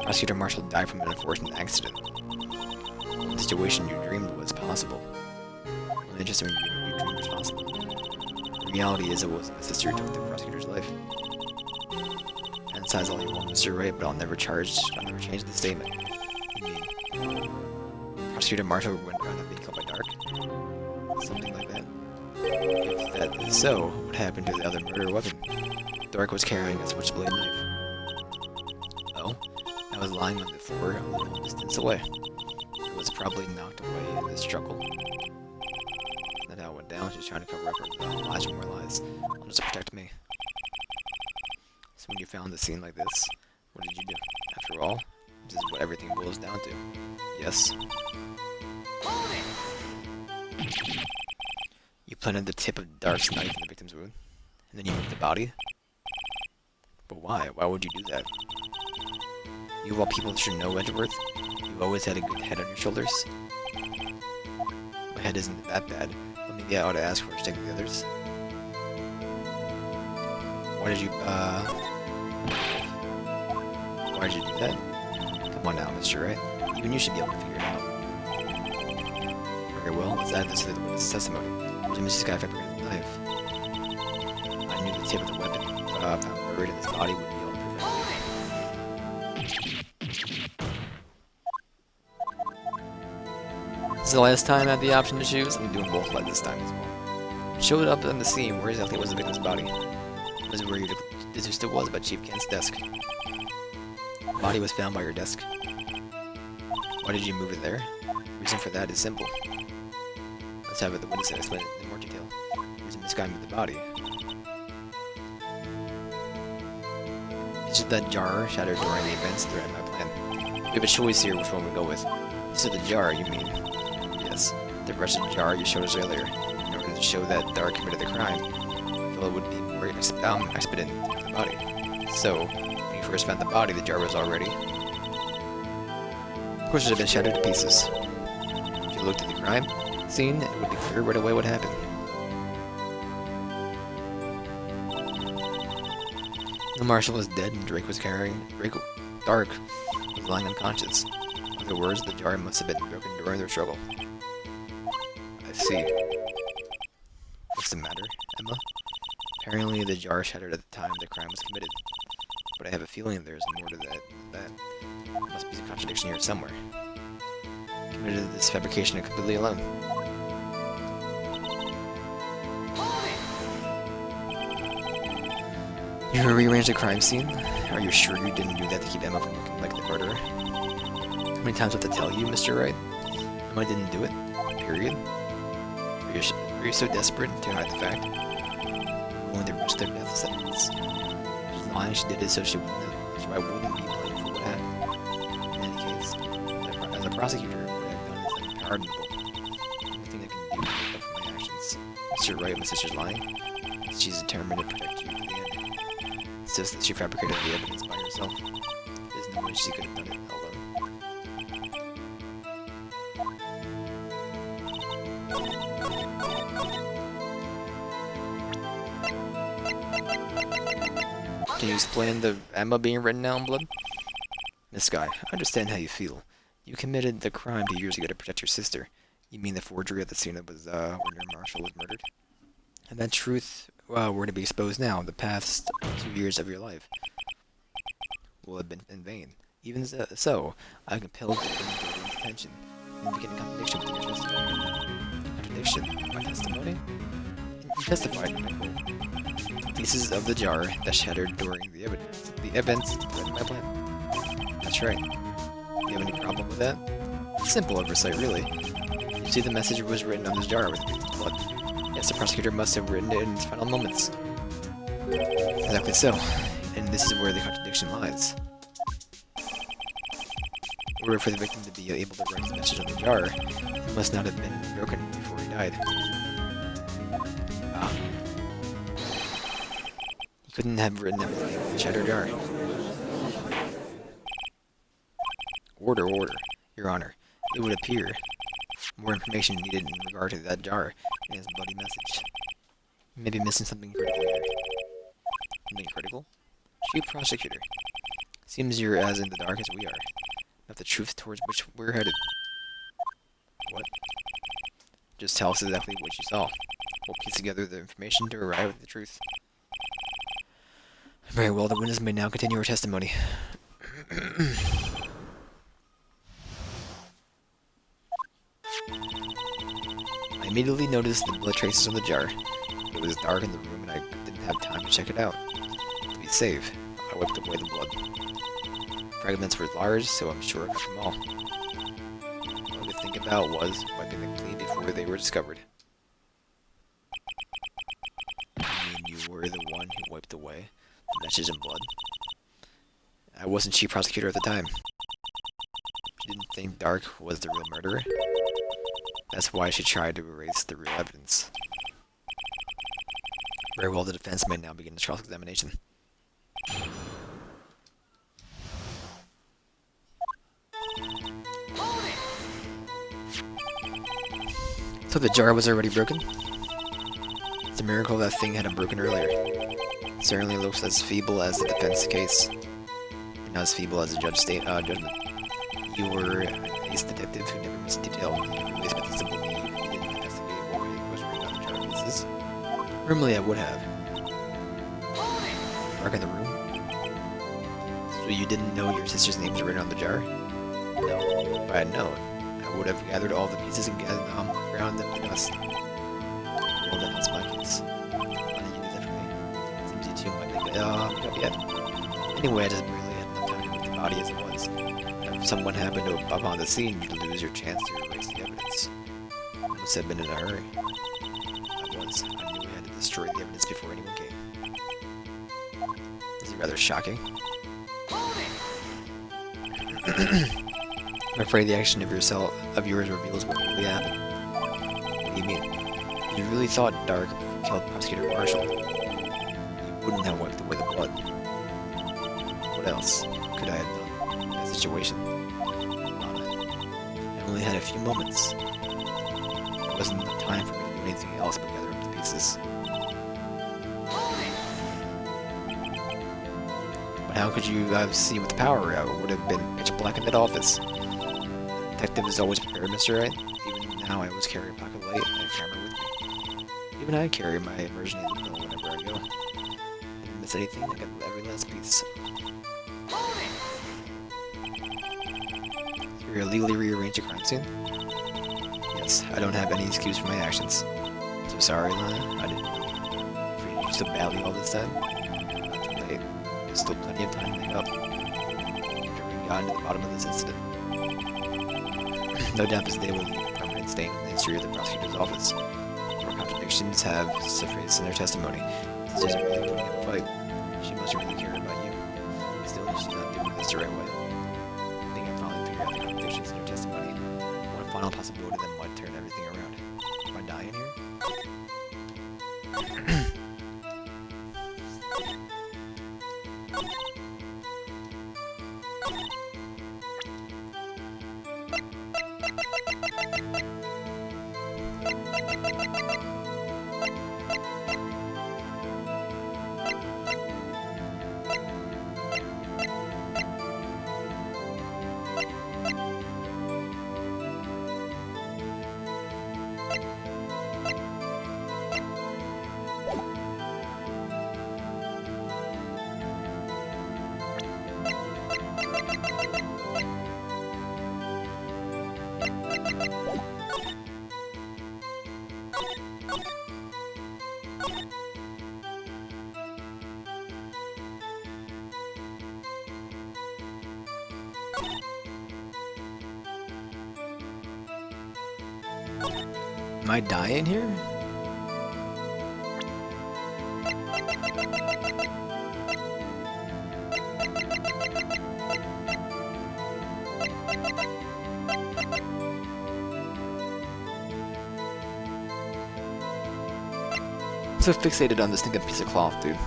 Prosecutor Marshall died from an unfortunate accident. The situation you dreamed was possible. Only just when you dreamed was possible. The reality is it was my sister who took the prosecutor's life. And size all you want, Mr. Wright, but I'll never change the statement. You mean, Prosecutor Marshall went around and being killed by Dark? Something like that. If that is so, what happened to the other murder weapon? Dark was carrying a switchblade knife. Oh, I was lying on the floor a little distance away. It was probably knocked away in the struggle. That's how it went down. She was trying to cover up her lies and more lies, just to protect me. So when you found the scene like this, what did you do? After all, this is what everything boils down to. Yes. You planted the tip of Dark's knife in the victim's wound, and then you moved the body? But why? Why would you do that? You of all people should know, Edgeworth. You've always had a good head on your shoulders. My head isn't that bad, but maybe I ought to ask for a stick with the others. Why did you do that? Come on now, Mr. Wright. Even you should be able to figure it out. Very well, let's add this to the witness testimony. Mrs. Guy fabricated the knife. I knew the tip of the weapon found buried in his body would be able to prevent it. This is the last time I had the option to choose. I'm doing both like this time as well. Showed up on the scene. Where exactly was the victim's body? This is where your sister was, by Chief Kent's desk. The body was found by your desk. Why did you move it there? reason for that is simple. Let's have the witness explain it in more detail. There's a misguidance with the body. Pieces of that jar shattered during the events threatened my plan. We have a choice here which one we go with. Pieces of the jar, you mean? Yes, the wretched jar you showed us earlier. In order to show that Dark committed the crime, I feel it would be more expedient than the body. So, when you first found the body, the jar was already... Of course, it had been shattered to pieces. If you looked at the crime scene, it would be clear right away what happened. The Marshal was dead and Dark was lying unconscious. In other words, the jar must have been broken during their struggle. I see. What's the matter, Emma? Apparently the jar shattered at the time the crime was committed. But I have a feeling there's more to that than that. There must be a contradiction here somewhere. Committed this fabrication completely alone. You rearranged the crime scene? Are you sure you didn't do that to keep Emma from looking like the murderer? How many times do I have to tell you, Mr. Wright? Emma didn't do it. Period. Are you so desperate to hide the fact? Willing to risk their death sentence? She's lying, she did it so I wouldn't be blamed for what happened. In any case, as a prosecutor, what I've done is unpardonable. Everything I can do to make up for my actions. Mr. Wright, my sister's lying. She's determined to protect you to the end. It's just that she fabricated the evidence by herself. There's no way she could have done it alone. Can you explain the Emma being written down in blood? Miss Guy, I understand how you feel. You committed the crime 2 years ago to protect your sister. You mean the forgery at the scene that was where your Marshal was murdered? And that truth, were to be exposed now, the past 2 years of your life will have been in vain. Even so, I am compelled to bring to your attention and begin a contradiction with your testimony. Contradiction? My testimony? You testified, Nicole. Pieces of the jar that shattered during the events threatened my plan. That's right. Do you have any problem with that? Simple oversight, really. You see, the message was written on this jar with blood. Yes, the prosecutor must have written it in its final moments. Exactly so. And this is where the contradiction lies. In order for the victim to be able to write the message on the jar, it must not have been broken before he died. He couldn't have written everything in the shattered jar. Order. Your Honor. It would appear more information needed in regard to that jar and his bloody message. You may be missing something critical here. Something critical? Chief Prosecutor. Seems you're as in the dark as we are. About the truth towards which we're headed. What? Just tell us exactly what you saw. We'll piece together the information to arrive at the truth. Very well, the witness may now continue her testimony. I immediately noticed the blood traces on the jar. It was dark in the room and I didn't have time to check it out. To be safe, I wiped away the blood. Fragments were large, so I'm sure I got them all. All I could think about was wiping them clean before they were discovered. You mean you were the one who wiped away the message in blood? I wasn't chief prosecutor at the time. She didn't think Dark was the real murderer. That's why she tried to erase the real evidence. Very well, the defense may now begin the trial examination. So the jar was already broken? It's a miracle that thing hadn't broken earlier. It certainly looks as feeble as the defense case. Not as feeble as the judgment. You were an ace detective who never missed a detail. You really expected to believe you didn't investigate what was written on the jar pieces. Normally I would have. Dark in the room? So you didn't know your sister's name was written on the jar? No. If I had known, I would have gathered all the pieces and ground them to dust. Well, that's my case. Why did you do that for me? Seems you two might make it up yet. Anyway, I just really had enough time to make the body as it was. If someone happened to pop on the scene, you'd lose your chance to erase the evidence. I must have been in a hurry. I was. I knew I had to destroy the evidence before anyone came. Is it rather shocking? I'm afraid the action of yours reveals what really happened. What do you mean? If you really thought Dark killed Prosecutor Marshall, you wouldn't have wiped away the blood. What else could I have done in that situation? I only had a few moments. There wasn't enough time for me to do anything else but gather up the pieces. But how could you see with the power out? It would have been pitch black in that office. The detective is always prepared, Mr. Wright. Even now I always carry a pocket light and a camera with me. Even I carry my immersion luminol whenever I go. If I miss anything, I got every last piece. You're illegally rearrange a crime scene? Yes, I don't have any excuse for my actions. So sorry, Lana. I didn't treat you so badly all this time. Not too late. There's still plenty of time to make up. After we got to the bottom of this incident. No doubt this day will leave a permanent stain on the history of the prosecutor's office. Where contradictions have surfaced in their testimony. This isn't really putting up a fight. She must really care about you. Still, she's not doing this the right way. I think I finally figured out the contradictions in her testimony. One final possibility that might turn everything around. Am I dying here? Am I dying here? I'm so fixated on this stinking piece of cloth, dude.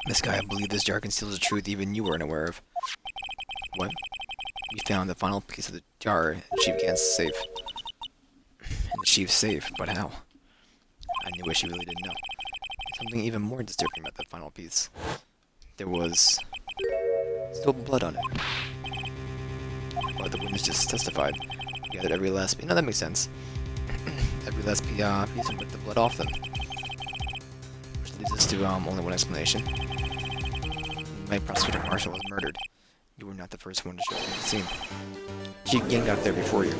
This guy, I believe this jar conceals a truth even you weren't aware of. What? You found the final piece of the jar in Chief Gant's safe. In the Chief's safe, but how? I knew what she really didn't know. Something even more disturbing about that final piece. There was still blood on it. But the witness just testified. We gathered every last piece. No, that makes sense. Every last piece and put the blood off them. Which leads us to only one explanation. despite Prosecutor Marshall was murdered. You were not the first one to show up at the scene. Chief Gang got there before you.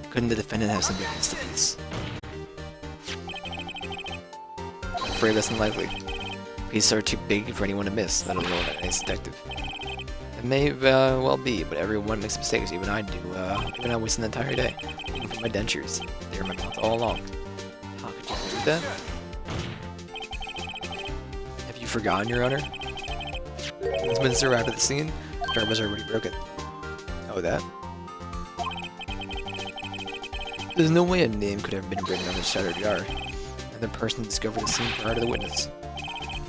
Couldn't the defendant have some evidence to peace? I'm afraid that's unlikely. Pieces are too big for anyone to miss, let alone an ace detective. It may well be, but everyone makes mistakes, even I do. Even I waste an entire day looking for my dentures. They were in my mouth all along. How could you do that? Have you forgotten, Your Honor? Once Minister arrived at the scene, the jar was already broken. Oh, that? There's no way a name could have been written on the shattered jar. Another person discovered the scene prior to the witness.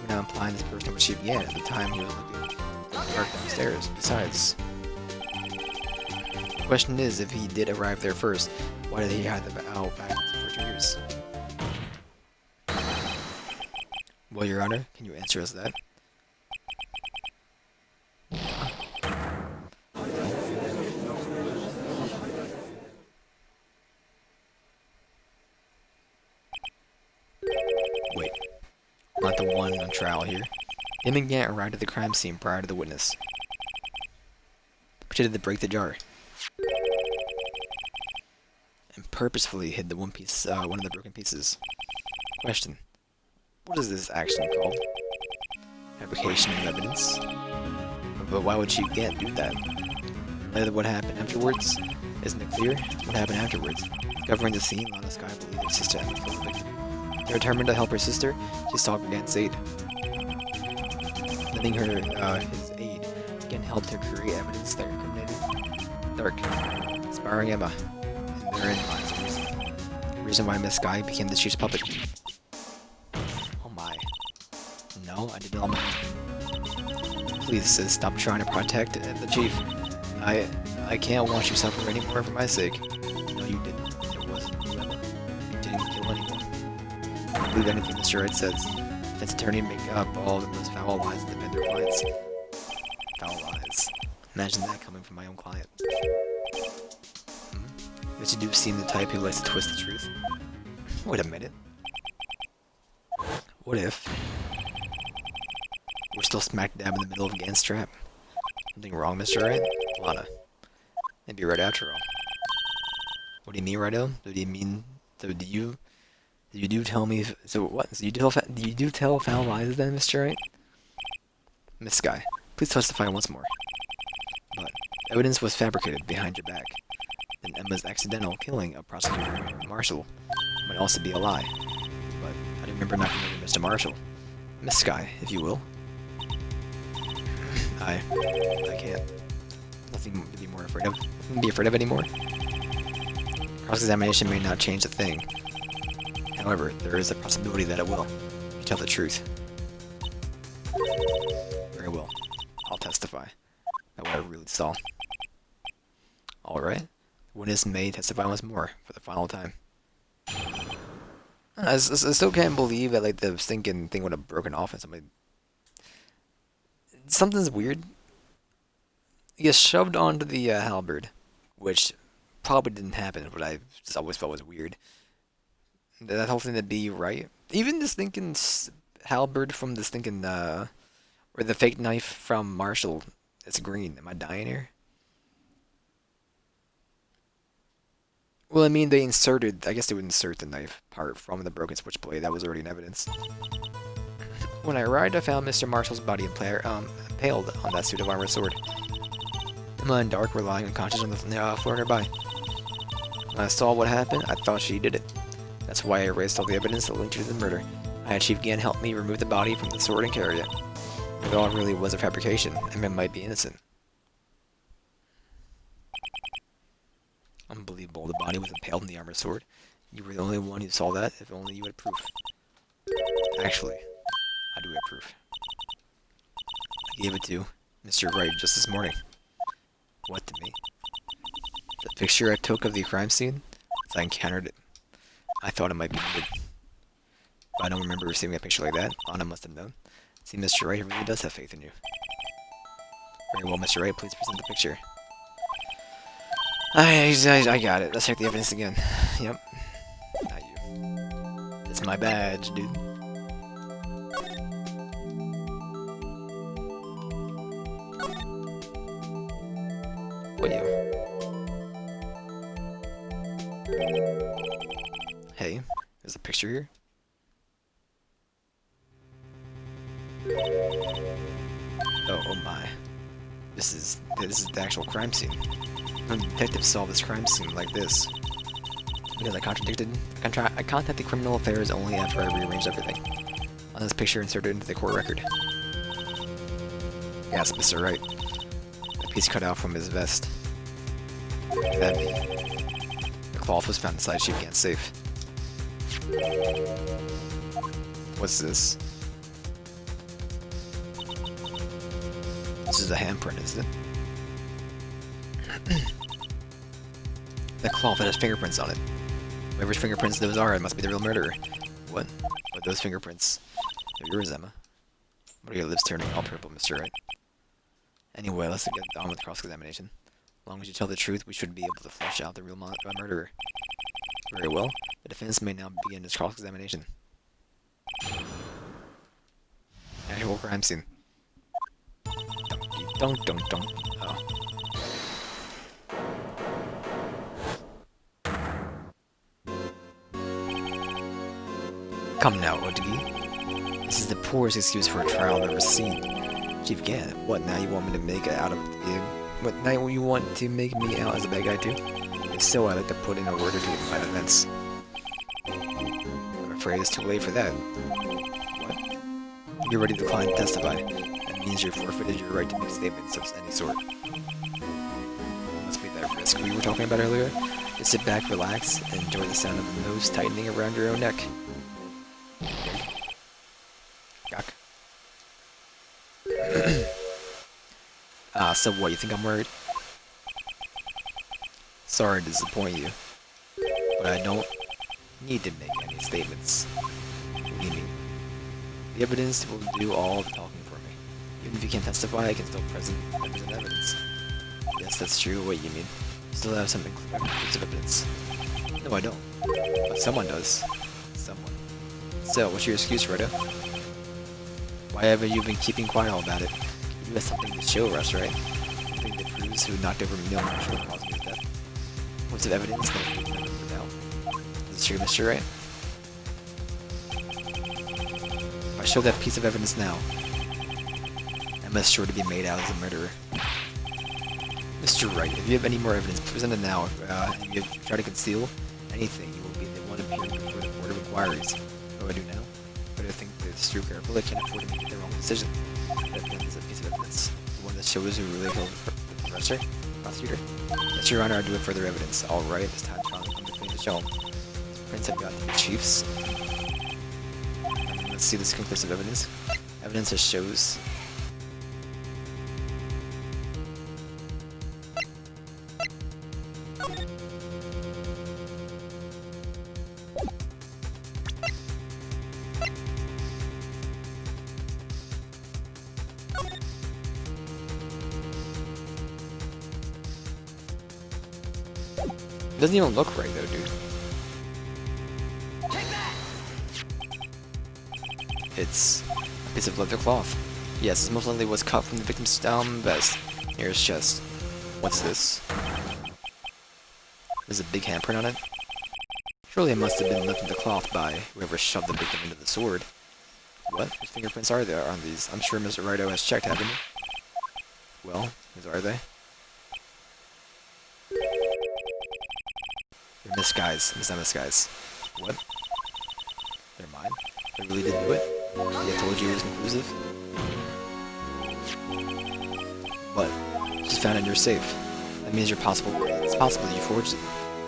We're now implying this person was Chief Yan at the time he was looking at the dark downstairs. Besides, the question is, if he did arrive there first, why did he hide the back for 2 years? Well, Your Honor, can you answer us that? Wait, not the one on trial here. Him and Gant arrived at the crime scene prior to the witness. Pretended to break the jar. And purposefully hid the one of the broken pieces. Question. What is this action called? Fabrication of evidence? But why would you Gant do that? In light of what happened afterwards? Isn't it clear what happened afterwards? Covering the scene, Lana Sky believed her sister had been the victim. Determined to help her sister, she sought Gant's aid. Lending her his aid, Gant helped her create evidence that incriminated Dark, inspiring Emma, and therein lies the reason. The reason why Miss Sky became the chief's puppet. Oh my. No, I did not. Please, sis, stop trying to protect the chief. I can't watch you suffer anymore for my sake. No, you didn't. It wasn't you, Emma. You didn't kill anyone. I don't believe anything Mr. Wright says. Defense attorney make up all of those foul lies to defend their clients. Foul lies. Imagine that coming from my own client. But you do seem the type who likes to twist the truth. Wait a minute. What if we're still smack dab in the middle of Gant's trap? Something wrong, Mr. Wright? Lana. Maybe right after all. What do you mean, Righto? What do you mean? So do you do tell me? So what? So you do tell foul lies then, Mr. Wright? Miss Sky, please testify once more. But evidence was fabricated behind your back. Then Emma's accidental killing of Prosecutor Marshall might also be a lie. But I remember not familiar Mr. Marshall. Miss Sky, if you will. I can't. Nothing to be more afraid of. Nothing to be afraid of anymore. Cross-examination may not change a thing. However, there is a possibility that it will. You tell the truth. Very well. I'll testify about what I really saw. Alright. Witness may testify once more for the final time. I still can't believe that, like, the stinking thing would have broken off and somebody... Something's weird. He gets shoved onto the halberd, which probably didn't happen, but I just always felt was weird. That whole thing to be right. Even the stinking halberd from the stinking, or the fake knife from Marshall, it's green. Am I dying here? Well, I mean, I guess they would insert the knife part from the broken switchblade. That was already in evidence. When I arrived, I found Mr. Marshall's body impaled on that suit of armor sword. Emma and Dark were lying unconscious on the floor nearby. When I saw what happened, I thought she did it. That's why I erased all the evidence that linked her to the murder. I had Chief Gan help me remove the body from the sword and carry it. It all really was a fabrication. Emma might be innocent. Unbelievable. The body was impaled in the armor sword. You were the only one who saw that. If only you had proof. Actually, I do have proof. I gave it to Mr. Wright just this morning. What to me? The picture I took of the crime scene? As I encountered it. I thought it might be good. But I don't remember receiving a picture like that. Lana must have known. See, Mr. Wright really does have faith in you. Very well, Mr. Wright, please present the picture. I got it. Let's check the evidence again. Yep. Not you. It's my badge, dude. Hey, there's a picture here. Oh my. This is the actual crime scene. When the detective solved this crime scene like this. Because I contacted criminal affairs only after I rearranged everything. On this picture inserted into the court record. Yes, Mr. Wright. A piece cut out from his vest. That the cloth was found inside Chief Gant's safe. What's this? This is a handprint, isn't it? That cloth has fingerprints on it. Whatever's fingerprints those are, it must be the real murderer. What? But those fingerprints? They're yours, Emma. What are your lips turning all purple, Mr. Wright? Anyway, let's get on with cross-examination. As long as you tell the truth, we should be able to flesh out the real murderer. Very well. The defense may now begin its cross-examination. Actual crime scene. Dunk, dunk, dunk. Oh. Come now, Odigi. This is the poorest excuse for a trial I've ever seen. Chief Gant, what, now you want me to make it out of the game? What, now you want to make me out as a bad guy too? If so, I'd like to put in a word or two in my defense. I'm afraid it's too late for that. What? You already declined to testify. That means you're forfeited your right to make statements of any sort. Must be that risk we were talking about earlier. Just sit back, relax, and enjoy the sound of the nose tightening around your own neck. Yuck. So what, you think I'm worried? Sorry to disappoint you, but I don't need to make any statements. What do you mean? The evidence will do all the talking for me. Even if you can't testify, I can still present evidence. Yes, that's true. What you mean? You still have some conclusive evidence. No, I don't. But someone does. Someone. So, what's your excuse, Rita? Why haven't you been keeping quiet all about it? You have something to show us, right? Something that proves who knocked over Neil Marshall and caused his death. What's the evidence that you can put out? Is it true, Mr. Wright? If I show that piece of evidence now, Emma's sure to be made out as a murderer. Mr. Wright, if you have any more evidence, present it now. If you try to conceal anything, you will be the one appearing before the Board of Inquiries. What do I do now? But I think that it's too careful. They can't afford to make the wrong decision. That is a piece of evidence. The one that shows who really killed the professor? Prosecutor? Yes, Your Honor, I do have further evidence. Alright, it's time to finally come to clean to show him. Prince have got the chiefs. Let's see this conclusive evidence. Evidence that shows... It doesn't even look right though, dude. It's a piece of leather cloth. Yes, this most likely was cut from the victim's vest near his chest. What's this? There's a big handprint on it. Surely it must have been left in the cloth by whoever shoved the victim into the sword. What? Whose fingerprints are there on these? I'm sure Mr. Wright has checked, haven't you? Well, whose are they? They're Miss Guys. Miss Emma's guys. What? They're mine? I really didn't do it? See, I told you it was conclusive? But just found it in your safe. That means it's possible you forged it.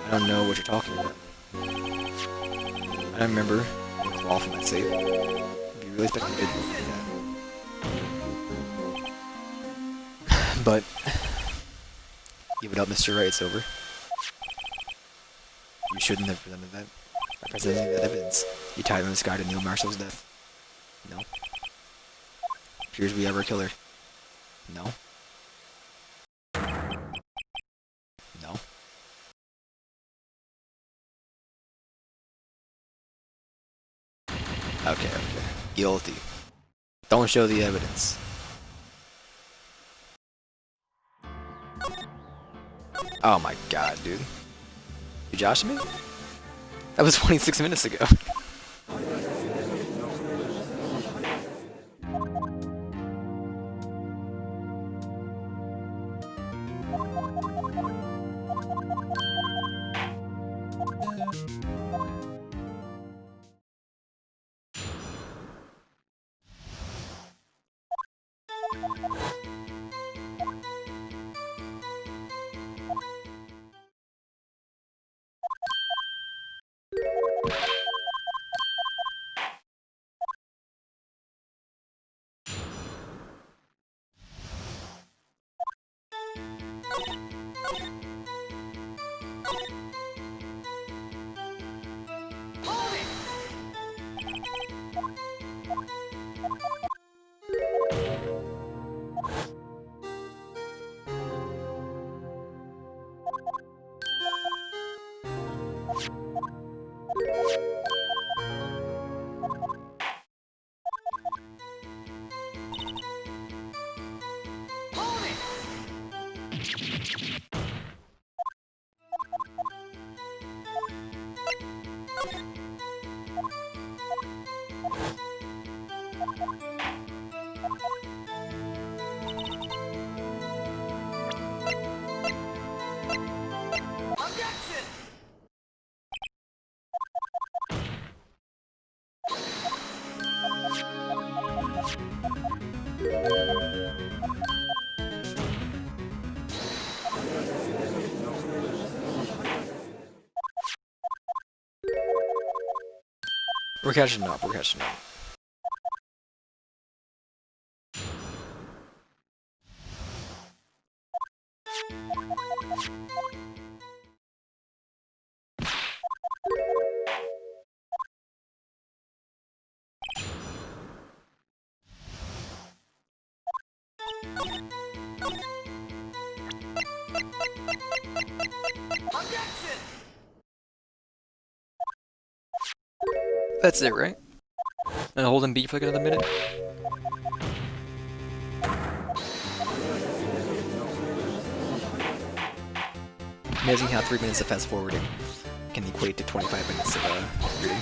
I don't know what you're talking about. I don't remember the cloth in my safe. It'd be really expecting me to do that. But give it up, Mr. Wright, it's over. You shouldn't have presented that. By presenting that evidence, you tied this guy to Neil Marshall's death. No. Appears we ever killed her. No. No. Okay, okay. Guilty. Don't show the evidence. Oh my god, dude. You joshing me? That was 26 minutes ago. We're catching up, we're catching up. That's it, right? And hold and beat for like another minute? Amazing how 3 minutes of fast forwarding can equate to 25 minutes of reading.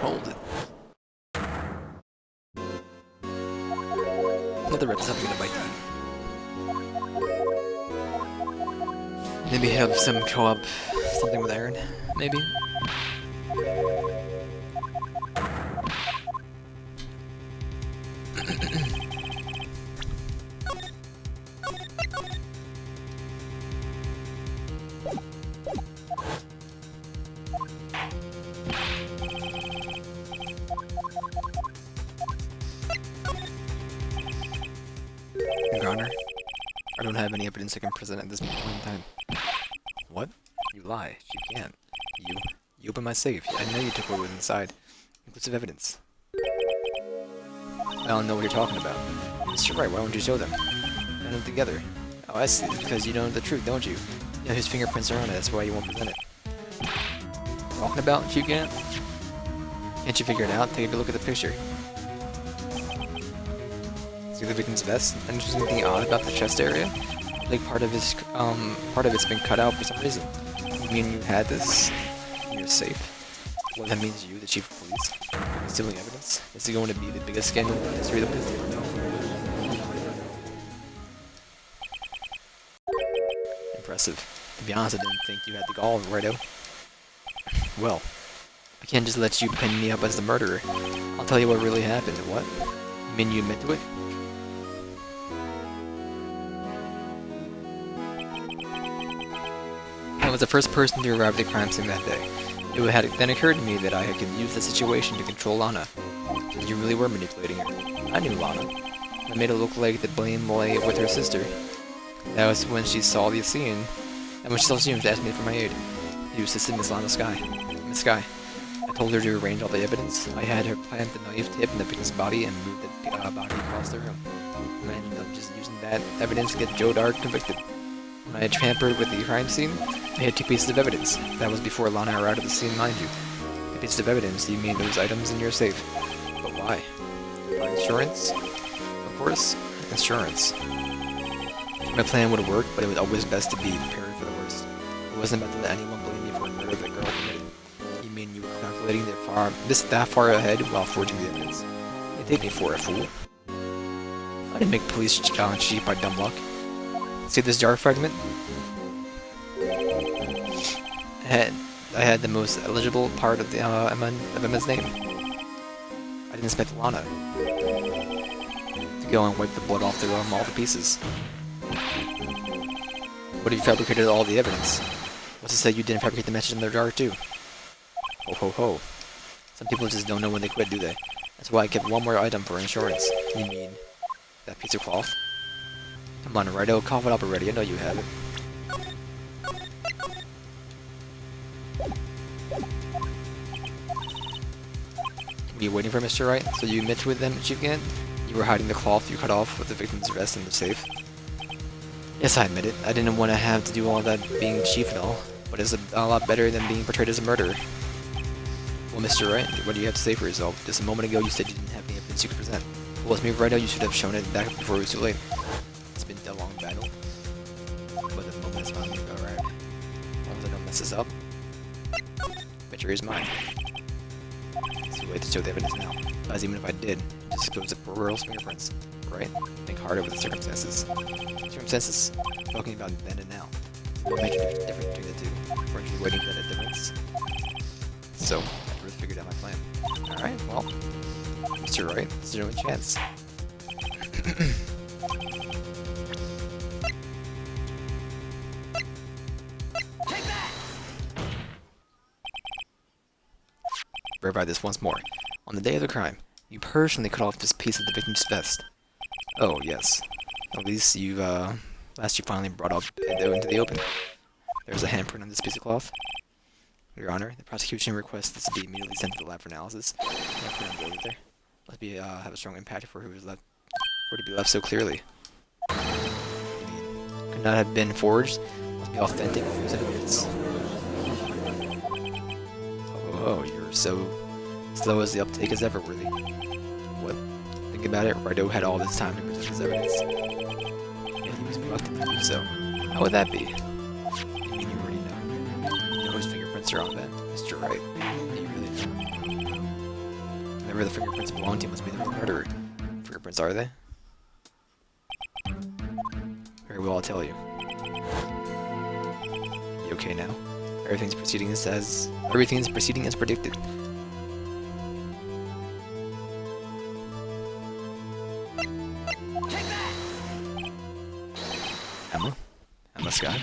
Hold it. Another rep something to bite you. Maybe have some co-op something with Aaron, maybe? Your Honor, I don't have any evidence I can present at this point in time. What? You lie. You can't. You opened my safe. I know you took what was inside. Inclusive evidence. I don't know what you're talking about. Mr. Wright, why don't you show them? Put them together. Oh, I see. Because you know the truth, don't you? You know whose fingerprints are on it, that's why you won't present it. Talking about, Chief Gant? Can't you figure it out? Take a look at the picture. See the victim's vest? And there's anything odd about the chest area? Like part of it's been cut out for some reason. You mean you had this in your safe? Well, that means you, the chief of police, stealing evidence? Is it going to be the biggest scandal in the history of the police? Impressive. To be honest, I didn't think you had the gall, Righto. Well, I can't just let you pin me up as the murderer. I'll tell you what really happened. What? You mean you admit to it? I was the first person to arrive at the crime scene that day. It had then occurred to me that I could use the situation to control Lana. You really were manipulating her. I knew Lana. I made it look like the blame lay with her sister. That was when she saw the scene, and when she saw the scene, she asked me for my aid. You assisted Miss Lana Sky. Miss Sky. I told her to arrange all the evidence. I had her plant the knife tip in the victim's body and move the body across the room. And I ended up just using that evidence to get Joe Dart convicted. When I had tampered with the crime scene, I had 2 pieces of evidence. That was before Lana arrived at the scene, mind you. 2 pieces of evidence, you mean those items in your safe. But why? For insurance? Of course, insurance. My plan would work, but it was always best to be prepared for the worst. It wasn't about to let anyone blame me for a murder that girl committed. You mean you were calculating that far ahead while forging the evidence? You take me for a fool. I didn't make police cheap by dumb luck. See this jar fragment? I had the most eligible part of the Emma's name. I didn't expect Lana to go and wipe the blood off all the pieces. What if you fabricated all the evidence? What's to say you didn't fabricate the message in their jar too? Ho ho ho. Some people just don't know when they quit, do they? That's why I kept one more item for insurance. You mean that piece of cloth? Come on, Righto, cough it up already. I know you have it. Were you waiting for Mr. Wright? So you admit with them, Chief Gant? You were hiding the cloth you cut off with the victim's vest in the safe? Yes, I admit it. I didn't want to have to do all that being chief and all, but it's a lot better than being portrayed as a murderer. Well, Mr. Wright, what do you have to say for yourself? Just a moment ago you said you didn't have any evidence you could present. Well, it's me right now, you should have shown it back before it was too late. It's been a long battle, but the moment is finally arrived. As long as I don't mess this up, victory is mine. It's too late to show the evidence now. As even if I did, just expose the poor girl's fingerprints, right? Think hard over the circumstances. Circumstances? Talking about then and now. What makes the difference between the two? Weren't you waiting for that difference? So, I really figured out my plan. Alright, well, Mr. Wright, it's your only chance. Take that! Verify this once more. On the day of the crime, you personally cut off this piece of the victim's vest. Oh, yes. At least you've, last you finally brought up into the open. There's a handprint on this piece of cloth. Your Honor, the prosecution requests this to be immediately sent to the lab for analysis. Handprint on the there. Must be, have a strong impact for who was left, for to be left so clearly. Could not have been forged. Must be authentic with evidence. Oh, you're so slow as the uptake is ever worthy. What? Think about it, Righto had all this time to present his evidence. Yet he was reluctant to do so. How would that be? You mean you already know? You know whose fingerprints are on that? Mr. Wright. You really know. Whoever the fingerprints belong to must be the real murderer. Fingerprints, are they? Very well, I'll tell you. You okay now? Everything's proceeding as predicted. Emma? Emma Scott?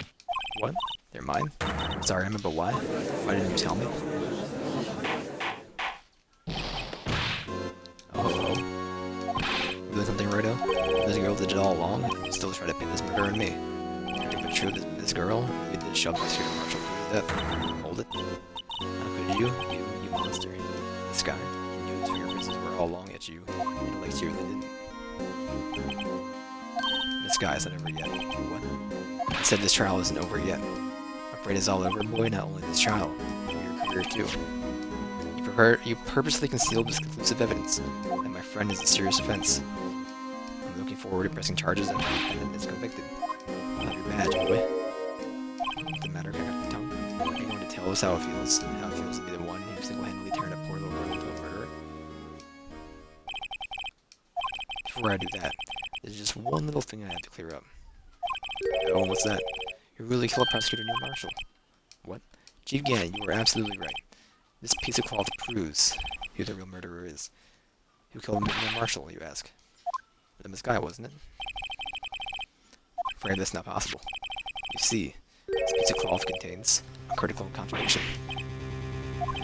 What? They're mine? I'm sorry, Emma, but why? Why didn't you tell me? Oh. Doing something Righto? This girl did it all along, and you still try to pin this murder on me. But true, this girl, you did shove this here Marshall to his death. Hold it. How could you monster? This guy, you knew his fingerprints were all along at you, and it likes you, didn't he? This guy's not over yet. What? I said this trial isn't over yet. I'm afraid it's all over, boy, not only this trial, but your career too. You purposely concealed this conclusive evidence that my friend is a serious offense. I'm looking forward to pressing charges and the defendant is convicted. I'll have your badge, boy. The matter crack up the tongue. Are you going to tell us how it feels to be the one who single-handedly turned a poor little girl into a murderer? Before I do that, there's just one little thing I have to clear up. Oh, what's that? You really killed Prosecutor Neil Marshall. What? Chief Gannon, you were absolutely right. This piece of cloth proves who the real murderer is. Who killed Neil Marshall, you ask? The Miss Guy, wasn't it? Afraid that's not possible. You see, this piece of cloth contains a critical contradiction.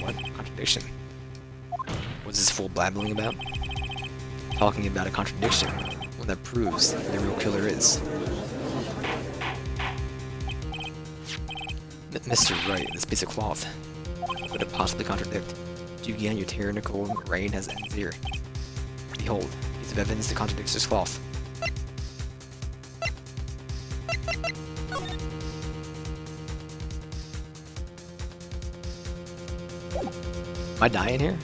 What contradiction? What's this fool blabbling about? Talking about a contradiction, one that proves who the real killer is. Mr. Wright, this piece of cloth. What could it possibly contradict? Chief Gannon, your tyrannical reign has ends here. Behold, a piece of evidence that contradicts this cloth. Am I dying here?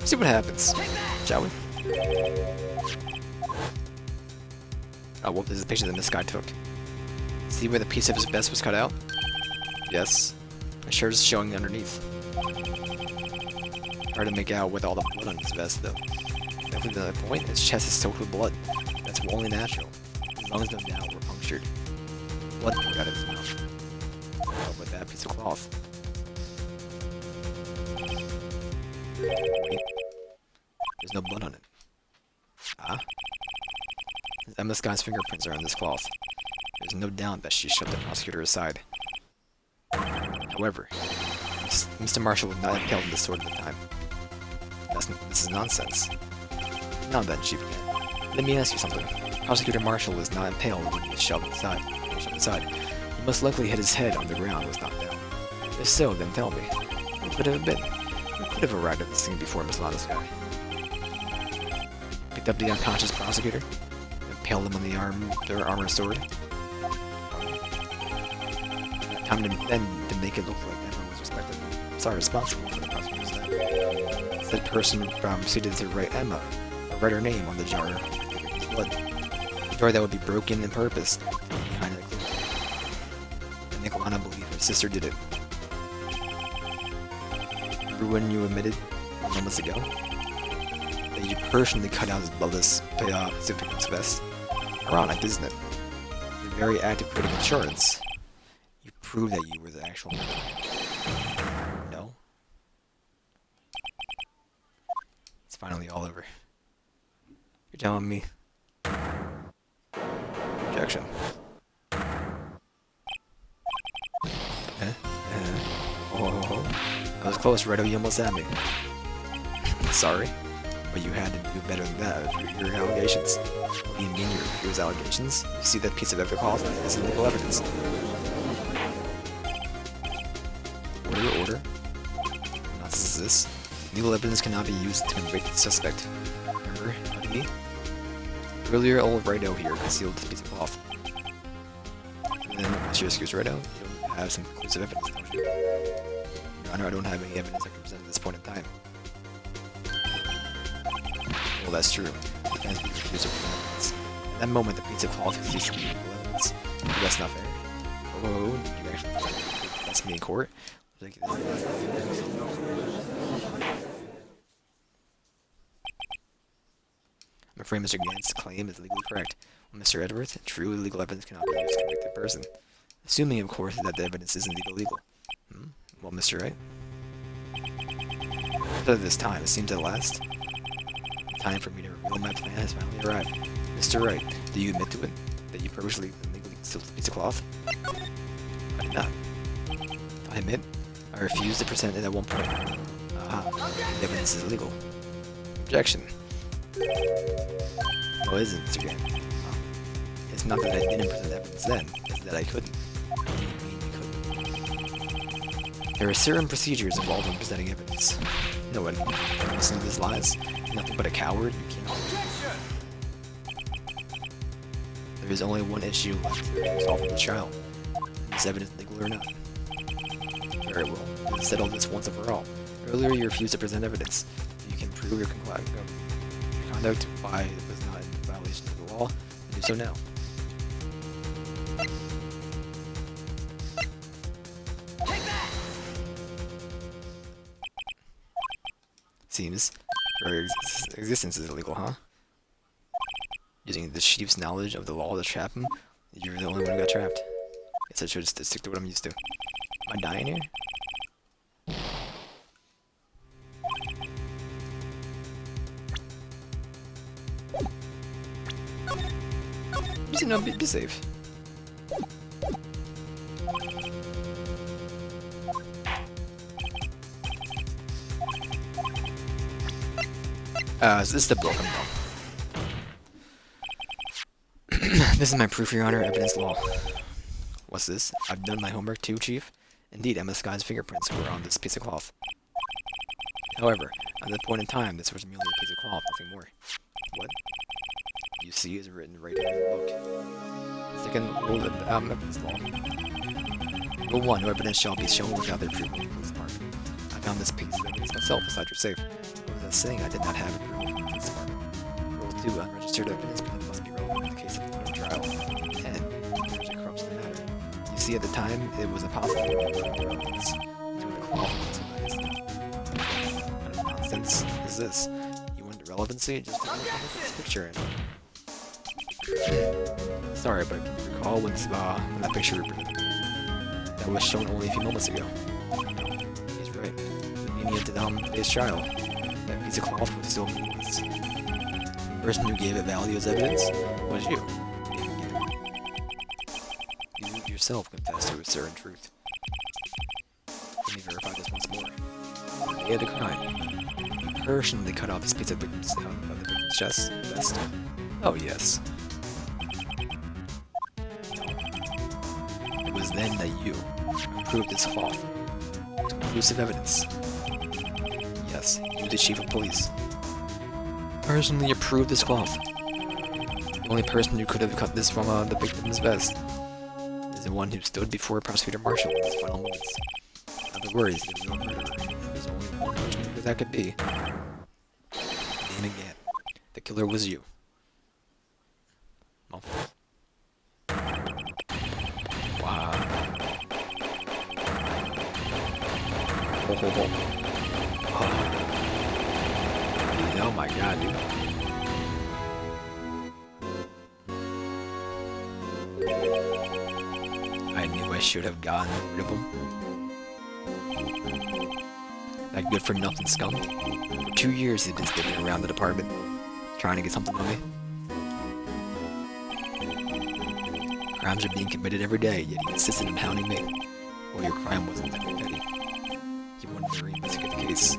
See what happens, shall we? Oh, well, this is a picture that this guy took. See where the piece of his vest was cut out? Yes. My shirt is showing underneath. Hard to make out with all the blood on his vest, though. Definitely the point, his chest is soaked with blood. That's only natural. His lungs, no doubt, were punctured. Blood poured out of his mouth. Oh, with that piece of cloth. Wait. There's no blood on it. Ah? Emma Sky's fingerprints are on this cloth. There's no doubt that she shoved the prosecutor aside. However, Mr. Marshall would not have killed this sword at the time. This is nonsense. Now then, Chief Gannon, let me ask you something. Prosecutor Marshall was not impaled when he was shoved aside. He most likely hit his head on the ground and was knocked down. If so, then tell me, what could it have been? Who could have arrived at the scene before Miss Lana's guy? Picked up the unconscious prosecutor, impaled him on their armored sword. Time to make it look like everyone was responsible for the prosecutor's death. Said person proceeded to write Emma, or write her name on the jar of the victim's blood. A jar that would be broken in purpose to be kind of clean. And Nicolana believed her sister did it. Remember when you admitted moments ago that you personally cut out his bloodless victim's vest? Ironic, isn't it? Your very act of creating insurance, you proved that you were the actual murderer. No? It's finally all over. You're telling me? Objection. Oh. That was close, Redo. You almost had me. Sorry, but you had to do better than that with your allegations. What do you mean your allegations? You see that piece of cloth as illegal evidence. Order? What nonsense is this? Legal evidence cannot be used to convict the suspect. Remember, buddy? Earlier, old Righto here concealed this piece of cloth. And then, what's your excuse, Righto? You don't have some conclusive evidence, don't you? Your Honor, I don't have any evidence I can present at this point in time. Well, that's true. You can't be accused of evidence. At that moment, the piece of cloth ceased to be legal evidence. But that's not fair. Oh, you actually that's me in court? Like, I'm afraid Mr. Gant's claim is legally correct. Well, Mr. Edwards, true legal evidence cannot be used to convict a person. Assuming, of course, that the evidence is indeed illegal. Well, Mr. Wright? After this time, it seems at last, the time for me to reveal my plan has finally arrived. Mr. Wright, do you admit to it? That you purposely and legally stole a piece of cloth? I did not. I admit, I refuse to present it at one point. Aha, the evidence is illegal. Objection. No, it isn't, Mr. Gang. It's not that I didn't present evidence then, it's that I couldn't. What do you mean you couldn't? There are certain procedures involved in presenting evidence. No one listen to these lies. Nothing but a coward. You can't. There is only one issue left to solve the trial. Is evidence legal or not? Very well. Let's settle this once and for all. Earlier, you refused to present evidence. You can prove your conduct by it was not in violation of the law, and do so now. Take that! Seems your existence is illegal, huh? Using the chief's knowledge of the law to trap him, you're the only one who got trapped. Guess I should just stick to what I'm used to. Am I dying here? Just, no, be safe. So this is the book I'm done. This is my proof, Your Honor, evidence law. What's this? I've done my homework too, Chief. Indeed, Emma Sky's fingerprints were on this piece of cloth. However, at this point in time, this was merely a piece of cloth, nothing more. What? You see is written right here in the book. Second rule of evidence law. Rule 1, no evidence shall be shown without their approval of the police department. I found this piece of evidence myself inside your safe. What was that saying? I did not have approval from the police department. Rule 2, unregistered evidence must be relevant in the case of the trial. And there's a corruption in the matter. You see, at the time, it was impossible to prove the evidence between the cloth and somebody's. What nonsense is this? You want irrelevancy? Just look at this picture and... Sorry, but can you recall when that picture that was shown only a few moments ago? He's right. Leading into today's trial, that piece of cloth was still meaningless. The person who gave it value as evidence was you. You yourself confessed to a certain truth. Let me verify this once more. On the day of the crime, you personally cut off this piece of the victim's chest. Vest. Oh yes. It was then that you approved this cloth. Conclusive evidence. Yes, you, the chief of police, personally approved this cloth. The only person who could have cut this from the victim's vest is the one who stood before Prosecutor Marshall in his final moments. In other words, the real murderer. There was only one person who that could be. Name again. The killer was you. Oh. Wow. Oh my god, dude. I knew I should have gotten rid of him. That good for nothing scum. For 2 years he'd been sticking around the department, trying to get something on me. Crimes are being committed every day, yet he insisted on hounding me. Well, your crime wasn't that petty. He wanted to reinvestigate the case.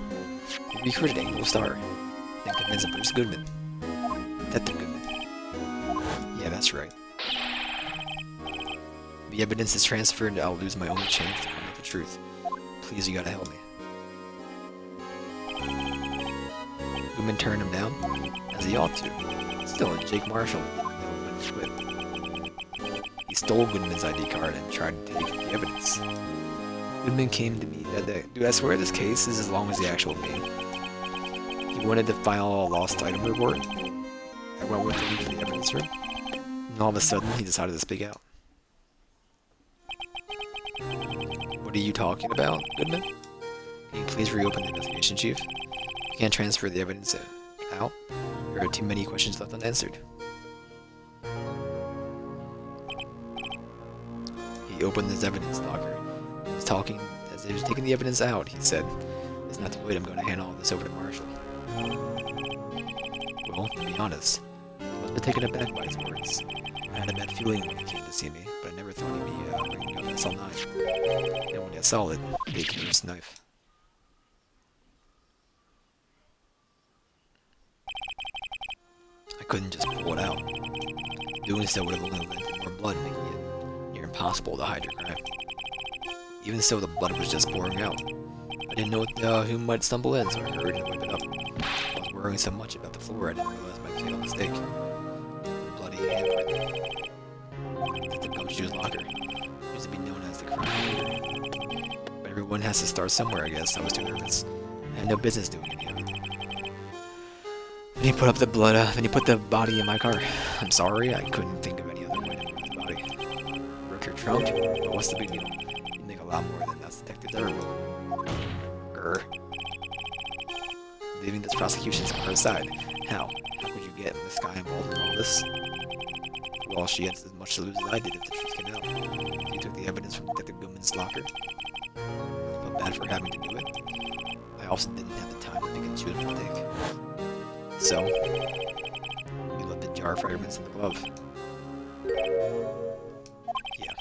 He recruited Anglo Star, then convinced Bruce Goodman. Detective Goodman. Yeah, that's right. The evidence is transferred and I'll lose my only chance to find out the truth. Please, you gotta help me. Goodman turned him down, as he ought to. Still, Jake Marshall didn't know when to quit. He stole Goodman's ID card and tried to take the evidence. Goodman came to me that day. Dude, I swear this case is as long as the actual game. He wanted to file a lost item report. I went with him to the evidence room, and all of a sudden he decided to speak out. What are you talking about, Goodman? Can you please reopen the investigation, Chief? You can't transfer the evidence out. There are too many questions left unanswered. He opened his evidence locker. He was talking as he was taking the evidence out. He said, "It's not to wait. I'm going to hand all this over to Marshall." Well, to be honest, I was a bit taken aback by his words. I had a bad feeling when he came to see me, but I never thought he'd be bringing up SL9. And when I saw it, he came with his knife. I couldn't just pull it out. Doing so would have only led to more blood, making it near impossible to hide your crime. Even so, the blood was just pouring out. I didn't know who might stumble in, so I hurried and wiped it up. I was worrying so much about the floor, I didn't realize my fatal mistake. The bloody handprint. That's the gumshoe's locker. It used to be known as the crime leader. But everyone has to start somewhere, I guess. I was too nervous. I had no business doing any of it. Then he put up the blood, then he put the body in my car. I'm sorry, I couldn't think of any other way to move the body. Broke your trunk? Well, what's the big deal? You make a lot more than us detectives ever will. Grr. Leaving this prosecution scar aside, how? How could you get this guy involved in all this? Well, she had as much to lose as I did if the truth came out. You took the evidence from Detective Goodman's locker. I felt bad for having to do it. I also didn't have the time to pick and choose what to take. So, we left the jar of fragments in the glove. Yeah.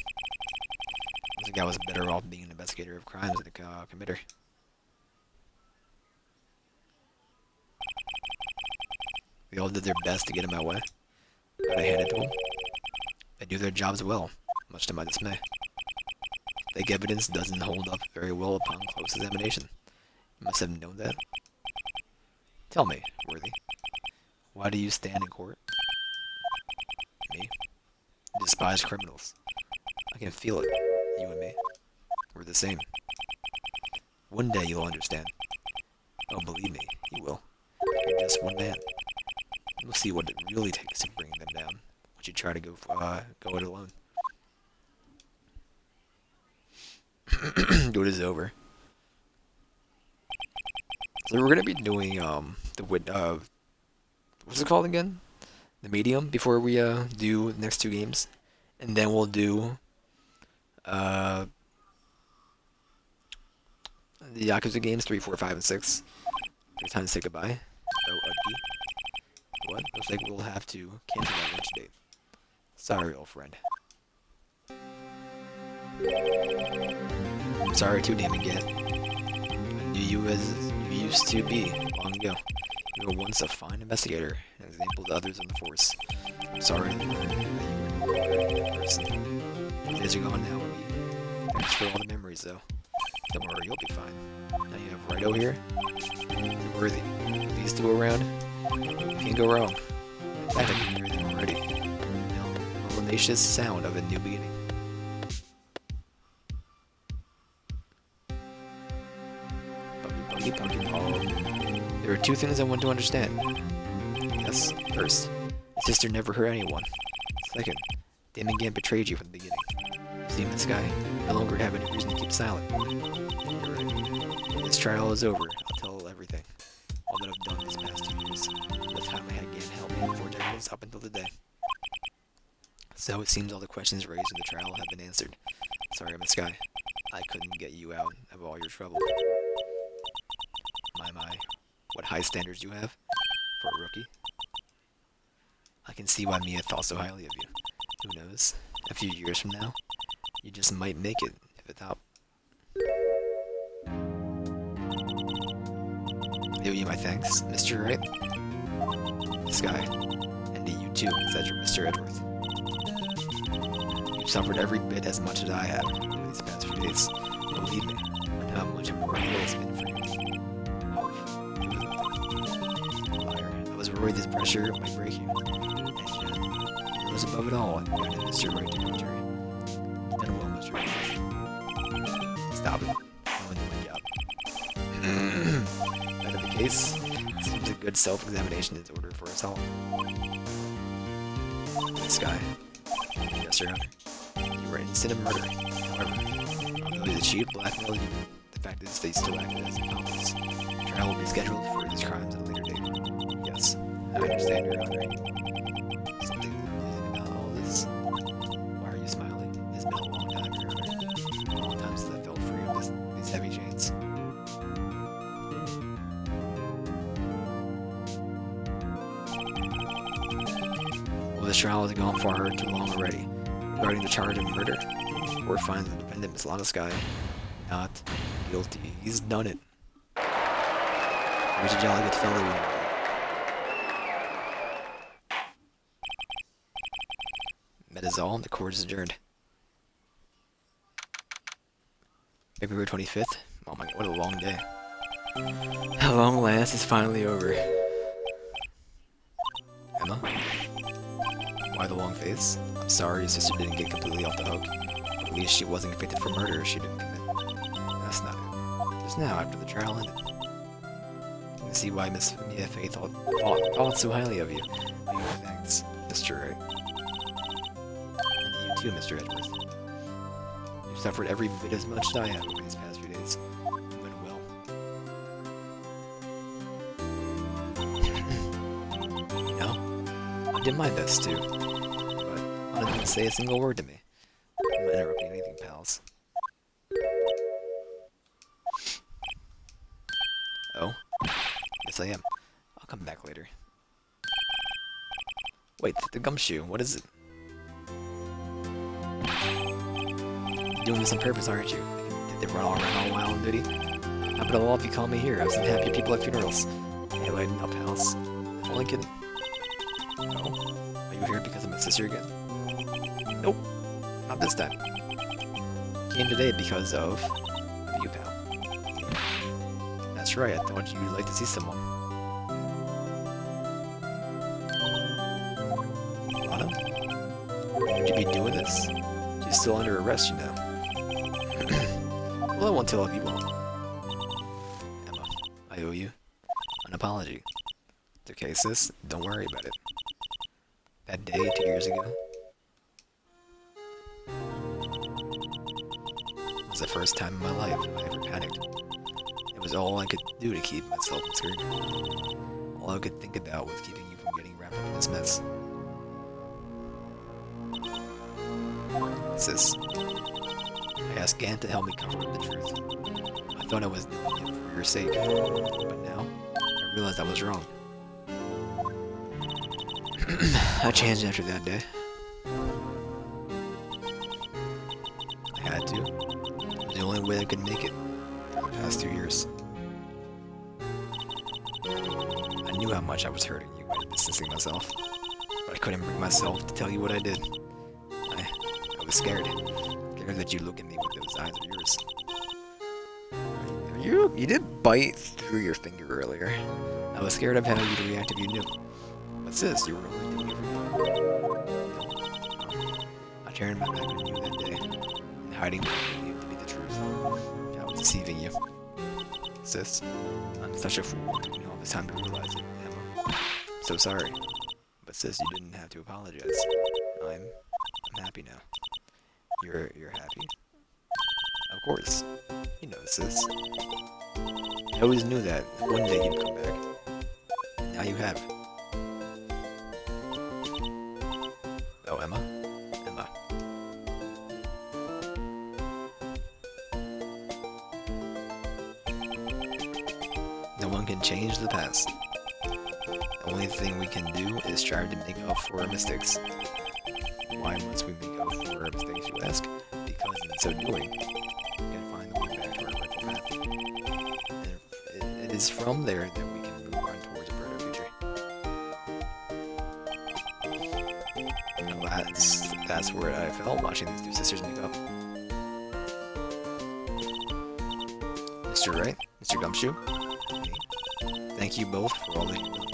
I think I was better off being an investigator of crimes than a committer. They all did their best to get in my way, but I handed to them. They do their jobs well, much to my dismay. Fake evidence doesn't hold up very well upon close examination. You must have known that. Tell me, Worthy, why do you stand in court? Me? You despise criminals. I can feel it. You and me. We're the same. One day you'll understand. Oh, believe me, you will. You're just one man. You'll see what it really takes to bring them down once you try to go it alone. Do it is over. So we're gonna be doing what's it called again? The medium before we do the next two games, and then we'll do the Yakuza games 3, 4, 5, and 6. It's time to say goodbye. Oh, what? Looks like we'll have to cancel that lunch date. Sorry, old friend. Sorry too, damn again. I knew you as you used to be long ago. You were once a fine investigator, an example to others on the force. I'm sorry that you were no longer a person. The days are gone now, and thanks for all the memories, though. Don't worry, you'll be fine. Now you have Wright here. You're worthy. With these two around, you can't go wrong. In fact, I can hear them already. The melodious sound of a new beginning. There are two things I want to understand. Yes, first, your sister never hurt anyone. Second, Damon Gant betrayed you from the beginning. You see, this guy, you no longer have any reason to keep silent. You're right. When this trial is over, I'll tell everything. All that I've done these past 2 years. The time I had Gant help me forge evidence up until today. So it seems all the questions raised in the trial have been answered. Sorry, Miss Guy. I couldn't get you out of all your trouble. My, what high standards you have for a rookie. I can see why Mia thought so highly of you. Who knows? A few years from now, you just might make it to the top. I owe you my thanks, Mr. Wright. This guy, and to you too, Mr. Edgeworth. You've suffered every bit as much as I have over these past few days. Believe me, I know how much important it has been for you. Liar. I was worried this pressure might break you. And it was above it all, and you got Mr. Wright to victory. You've done well, Mr. Wright. Stop it. I'm gonna do my job. That is the case. It seems a good self-examination is ordered for us all. This guy. Yes, Your Honor. You were innocent of murder. However, although he achieved blackmail you, the fact is they still acted as accomplices. Trial will be scheduled for these crimes at a later date. Yes, I understand, Your Honor. Something amusing about all this. Why are you smiling? It's been a long time, Your Honor. trial has gone far too long already. Regarding the charge of murder, the court finds the defendant, Miss Guy, not guilty. He's done it. He's a jolly good fellow. That is all. The court is adjourned. February 25th. Oh my god, what a long day. At long last, it's finally over. Emma? Why the long face? I'm sorry your sister didn't get completely off the hook. At least she wasn't convicted for murder she didn't commit. That's not it. Just now, after the trial ended. You can see why Miss Mia Fay thought so highly of you. Thanks, Mr. Wright. And you too, Mr. Edgeworth. You've suffered every bit as much as I have over these past few days. You went well. You know, I did my best too, but Anna didn't say a single word to me. I'm not interrupting anything, pals. Oh? Yes, I am. I'll come back later. Wait, the gumshoe, what is it? You're doing this on purpose, aren't you? Did they run all around all wild and dirty? How about all of you call me here? I've seen happy people at funerals. Hey, lighten up, pals. I'm only kidding. No? Are you here because of my sister again? Nope. Not this time. Came today because of you, pal. That's right, I thought you'd like to see someone. Lana? Would you be doing this? She's still under arrest, you know. Well, I won't tell if you won't. Emma, I owe you an apology. It's okay, sis. Don't worry about it. That day 2 years ago was the first time in my life I ever panicked. It was all I could do to keep myself in skirt. All I could think about was keeping you from getting wrapped up in this mess. Sis, I asked Gan to help me cover up the truth. I thought I was doing it for your sake, but now I realized I was wrong. I changed after that day. I had to. It was the only way I could make it for the past 2 years. I knew how much I was hurting you by distancing myself, but I couldn't bring myself to tell you what I did. I was scared. Scared that you'd look at me with those eyes of yours. You did bite through your finger earlier. I was scared of how you'd react if you knew. But sis, you were only doing it for me. I turned my back on you that day, and hiding what I believed to be the truth. I was deceiving you. Sis, I'm such a fool. It took me all this time to realize it, Emma. I'm so sorry. But sis, you didn't have to apologize. I'm happy now. You're happy? Of course. You know, sis. I always knew that one day you'd come back. And now you have. Oh, Emma? Emma. No one can change the past. The only thing we can do is try to make up for our mistakes. Why must we make up for our mistakes, you ask? Because in so doing, we can find the way back to our rightful path. And it is from there that we can move on towards a brighter future. Now that's where I felt watching these two sisters make up. Mr. Wright, Mr. Gumshoe, thank you both for all that you've done.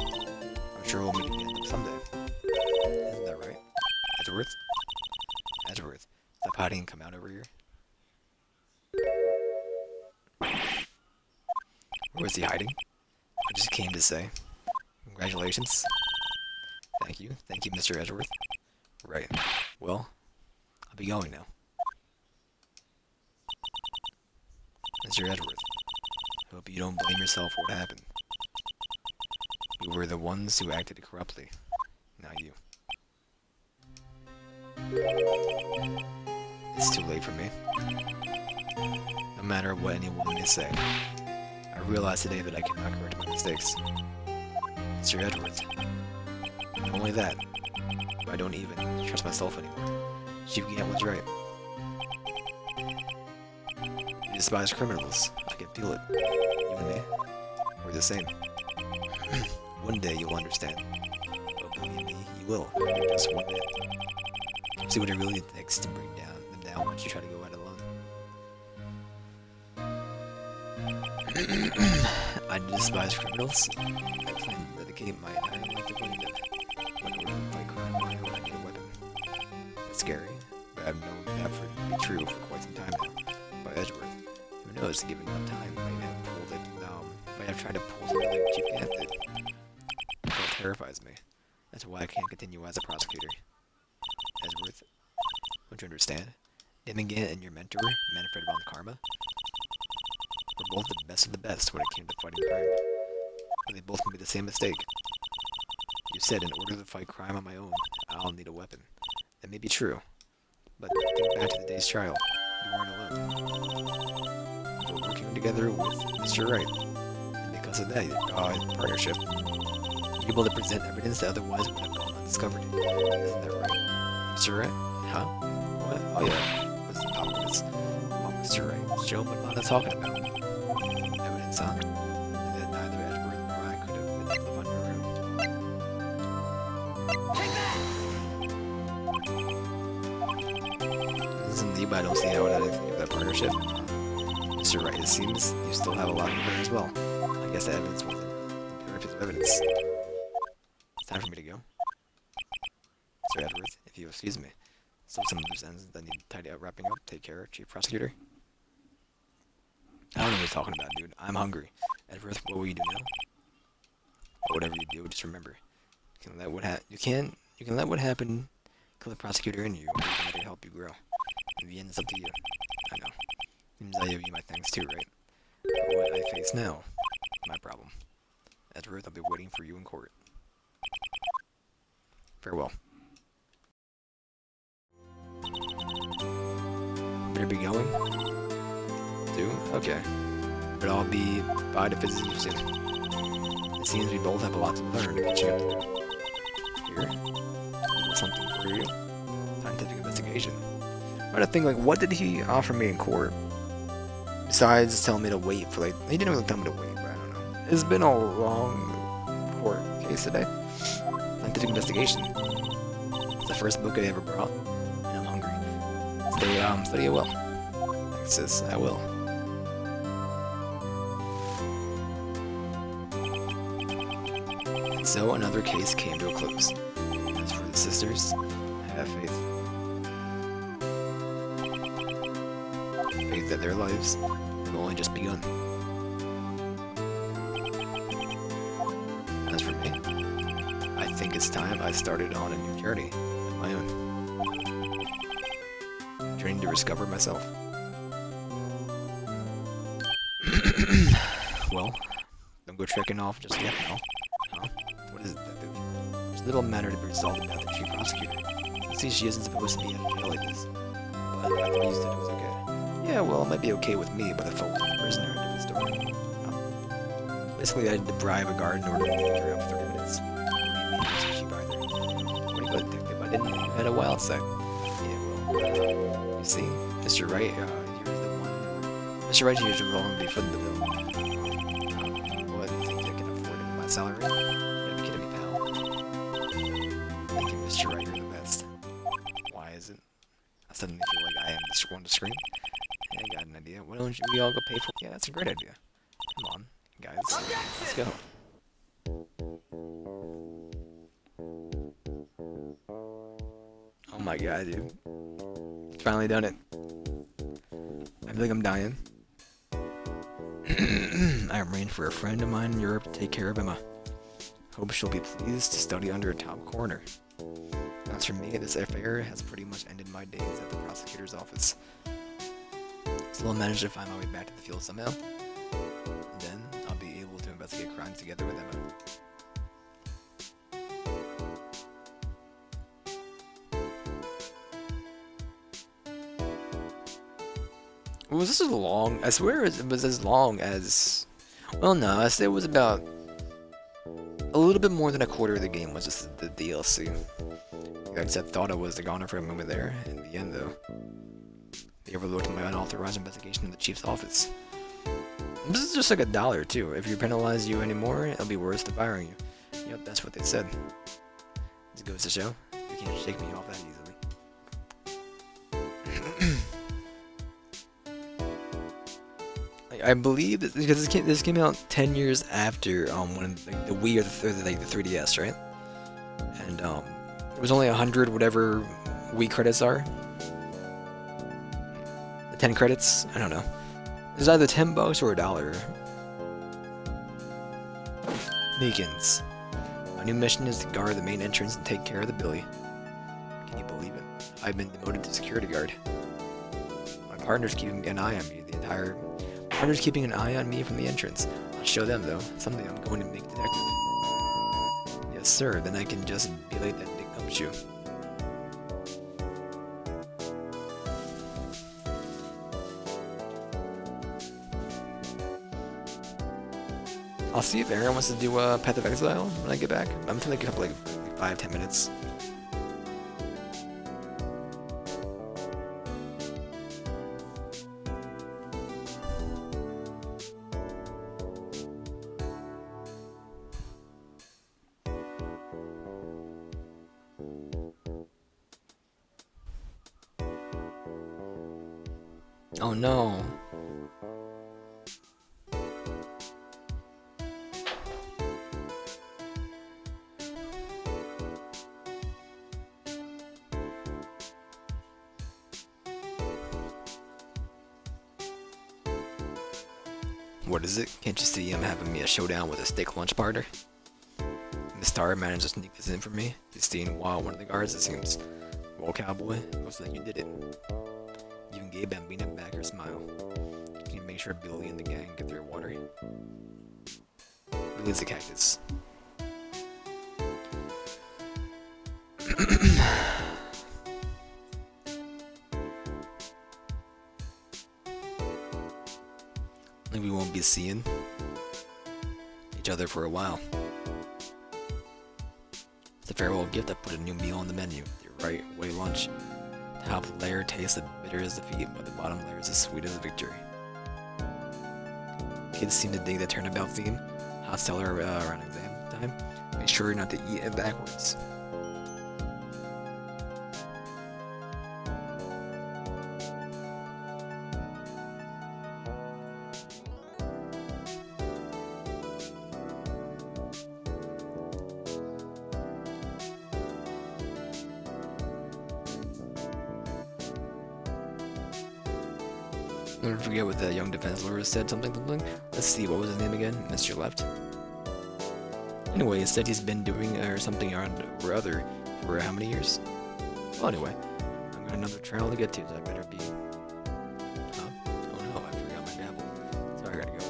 I'm sure we'll meet again someday. Isn't that right? Edgeworth? Edgeworth, stop hiding and come out over here. Where was he hiding? I just came to say, congratulations. Thank you, Mr. Edgeworth. Right, well, I'll be going now. Mr. Edgeworth, I hope you don't blame yourself for what happened. You were the ones who acted corruptly, not you. It's too late for me. No matter what anyone may say, I realize today that I cannot correct my mistakes. Mr. Edgeworth. Not only that, I don't even trust myself anymore. Chief Gant was right. You despise criminals. I can feel it. You and me, we're the same. One day you'll understand. But believe me, you will. Just one day. See what it really takes to bring them down once you try to go out alone. I despise criminals. I plan to dedicate my entire life to fighting them. When I fight crime, I need a weapon. It's scary, but I've known that to be true for quite some time now. By Edgeworth, who knows? Given enough time, might have tried to pull something like Chief Gant did. It terrifies me. That's why I can't continue as a prosecutor. Edgeworth, don't you understand? Damon Gant and your mentor, Manfred von Karma, were both the best of the best when it came to fighting crime. But they both made the same mistake. You said in order to fight crime on my own, I'll need a weapon. That may be true, but think back to the day's trial. You weren't alone. You were working together with Mr. Wright, and because of that, partnership, you're able to present evidence that otherwise would have gone undiscovered. Isn't that right? Mr. Wright? Huh? What? Oh yeah. What's the problem with this? Oh, Mr. Wright. Joe, what am I talking about? Evidence, huh? That neither Edgeworth nor I could have been able to find your room. This is indeed, but I don't see how it had anything to do with that partnership. Mr. Wright, it seems you still have a lot of her as well. I guess the evidence wasn't a piece of evidence. It's time for me to go. Sir Edgeworth, if you excuse me. Still some loose ends that need tidy up, wrapping up. Take care, Chief Prosecutor. I don't know what you're talking about, dude. I'm hungry. Edgeworth, what will you do now? But whatever you do, just remember. You can let what let what happened kill the prosecutor in you, or you can let it help you grow. In the end, it's up to you. I know. Seems I owe you my thanks too, right? But what I face now, my problem. Edgeworth, I'll be waiting for you in court. Farewell. Better be going? Do? Okay. But I'll be by to visit you soon. It seems we both have a lot to learn to catch up to do. Here? Something for you? Scientific investigation. I'm trying to think, like, what did he offer me in court? Besides telling me to wait for, like, he didn't really tell me to wait, but I don't know. It's been a long court case today. Scientific investigation. It's the first book I ever brought. And I'm hungry. Study it well. Thanks, sis. I will. And so another case came to a close. As for the sisters, have faith. Faith that their lives have only just begun. As for me, I think it's time I started on a new journey of my own. Journey to discover myself. Well, don't go trekking off just yet, no. Huh? What is it, Detective? There's little matter to be resolved about the Chief Prosecutor. You see, she isn't supposed to be in a jail like this. But I thought you said it was okay. Yeah, well, it might be okay with me, but if I was a prisoner, a different story. Basically, I had to bribe a guard in order to take her out for 30 minutes. Believe me, she's cheap either. What do you got, Detective? I didn't know you had a wild side. Yeah, well, you see, Mr. Wright, you're the one. Mr. Wright, you're usually willing to be footing the bill. What, you think I can afford it with my salary? You gotta be kidding me, pal. Thank you, Mr. Wright, you're the best. Why is it? I suddenly feel like I am the one to scream. Yeah, I got an idea. Why don't we all go pay for it? Yeah, that's a great idea. Come on, guys. Let's go. Oh my god, dude. Finally done it. I feel like I'm dying. I am arranged for a friend of mine in Europe to take care of Emma. Hope she'll be pleased to study under a top coroner. As for me, this affair has pretty much ended my days at the prosecutor's office. Still managed to find my way back to the field somehow. Then, I'll be able to investigate crimes together with Emma. Was this as long? I swear it was as long as... Well, no, I say it was about... A little bit more than a quarter of the game was just the DLC. Like I said, thought I was the goner for a moment there. In the end, though, they overlooked my unauthorized investigation in the chief's office. This is just like $1 too. If you penalize you anymore, it'll be worse than firing you. Yep, that's what they said. This goes to show you can't shake me off that easily. I believe that because this came out 10 years after when the Wii or the 3DS, right? And it was only 100 whatever Wii credits are. The 10 credits, I don't know. It's either $10 or $1. Meekins. My new mission is to guard the main entrance and take care of the Billy. Can you believe it? I've been demoted to security guard. My partner's keeping an eye on me partner's keeping an eye on me from the entrance. I'll show them though, someday I'm going to make detective. Yes sir, then I can just be like that big gumshoe. I'll see if Aaron wants to do Path of Exile when I get back. I'm for like a couple, like 5-10 minutes. Oh no. What is it? Can't you see I'm having me a showdown with a steak lunch partner? And the star managed to sneak this in for me. He's staying while one of the guards, it seems. Well, cowboy, looks like you did it. You even gave Bambina back her smile. Can you make sure Billy and the gang get their water? Billy's a cactus. We won't be seeing each other for a while. It's a farewell gift that put a new meal on the menu. The right way lunch. The top layer tastes as bitter as defeat, but the bottom layer is as sweet as victory. Kids seem to dig the turnabout theme. Hot cellar around exam time. Make sure not to eat it backwards. I'm gonna forget what the young defense lawyer said, something. Let's see, what was his name again? Mr. Left. Anyway, he said he's been doing something or other for how many years? Well, anyway, I've got another trial to get to, so I better be... Huh? Oh no, I forgot my gavel. Sorry, I gotta go.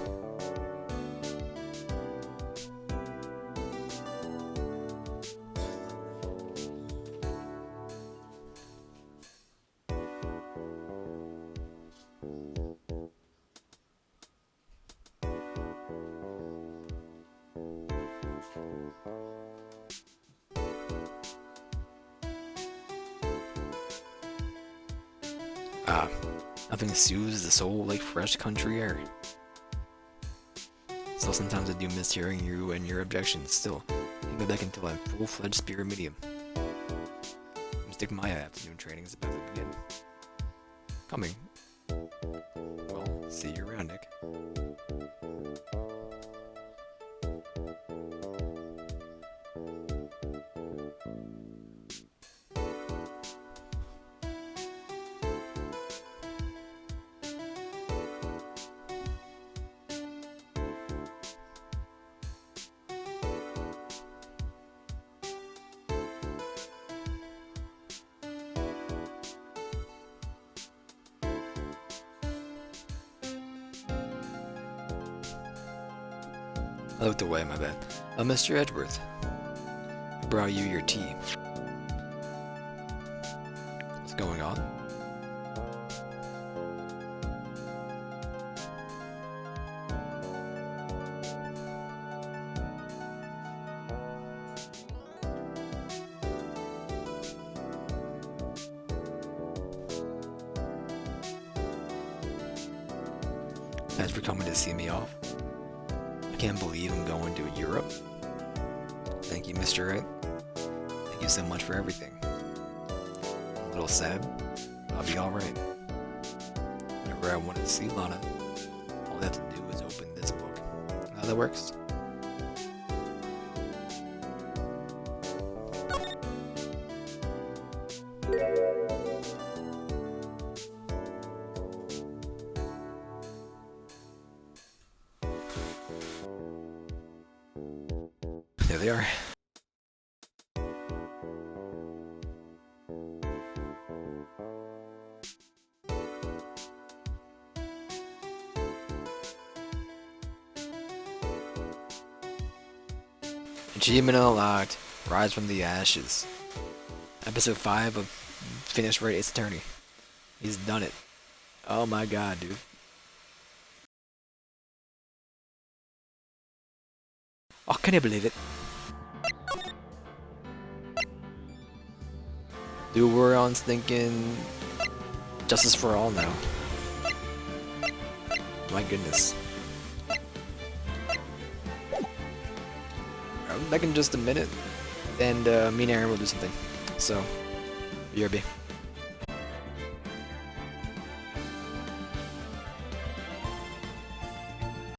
Nothing soothes the soul like fresh country air. Still, sometimes I do miss hearing you and your objections. Still, can't go back until I'm full-fledged spirit medium. Mystic Maya afternoon training is about to begin. Coming. Well, see you around, Nick. I looked away, my bad. Mr. Edgeworth. I brought you your tea. What's going on? Thanks for coming to see me off. I can't believe I'm going to Europe. Thank you, Mr. Wright. Thank you so much for everything. A little sad, but I'll be alright. Whenever I want to see Lana, all I have to do is open this book. How that works? There they are. Achievement unlocked. Rise from the Ashes. Episode 5 of Finish Wright Ace Attorney. He's done it. Oh my god, dude. Oh, can you believe it? Dude, we're on thinking justice for all now. My goodness. Back in just a minute, and me and Aaron will do something. So, BRB.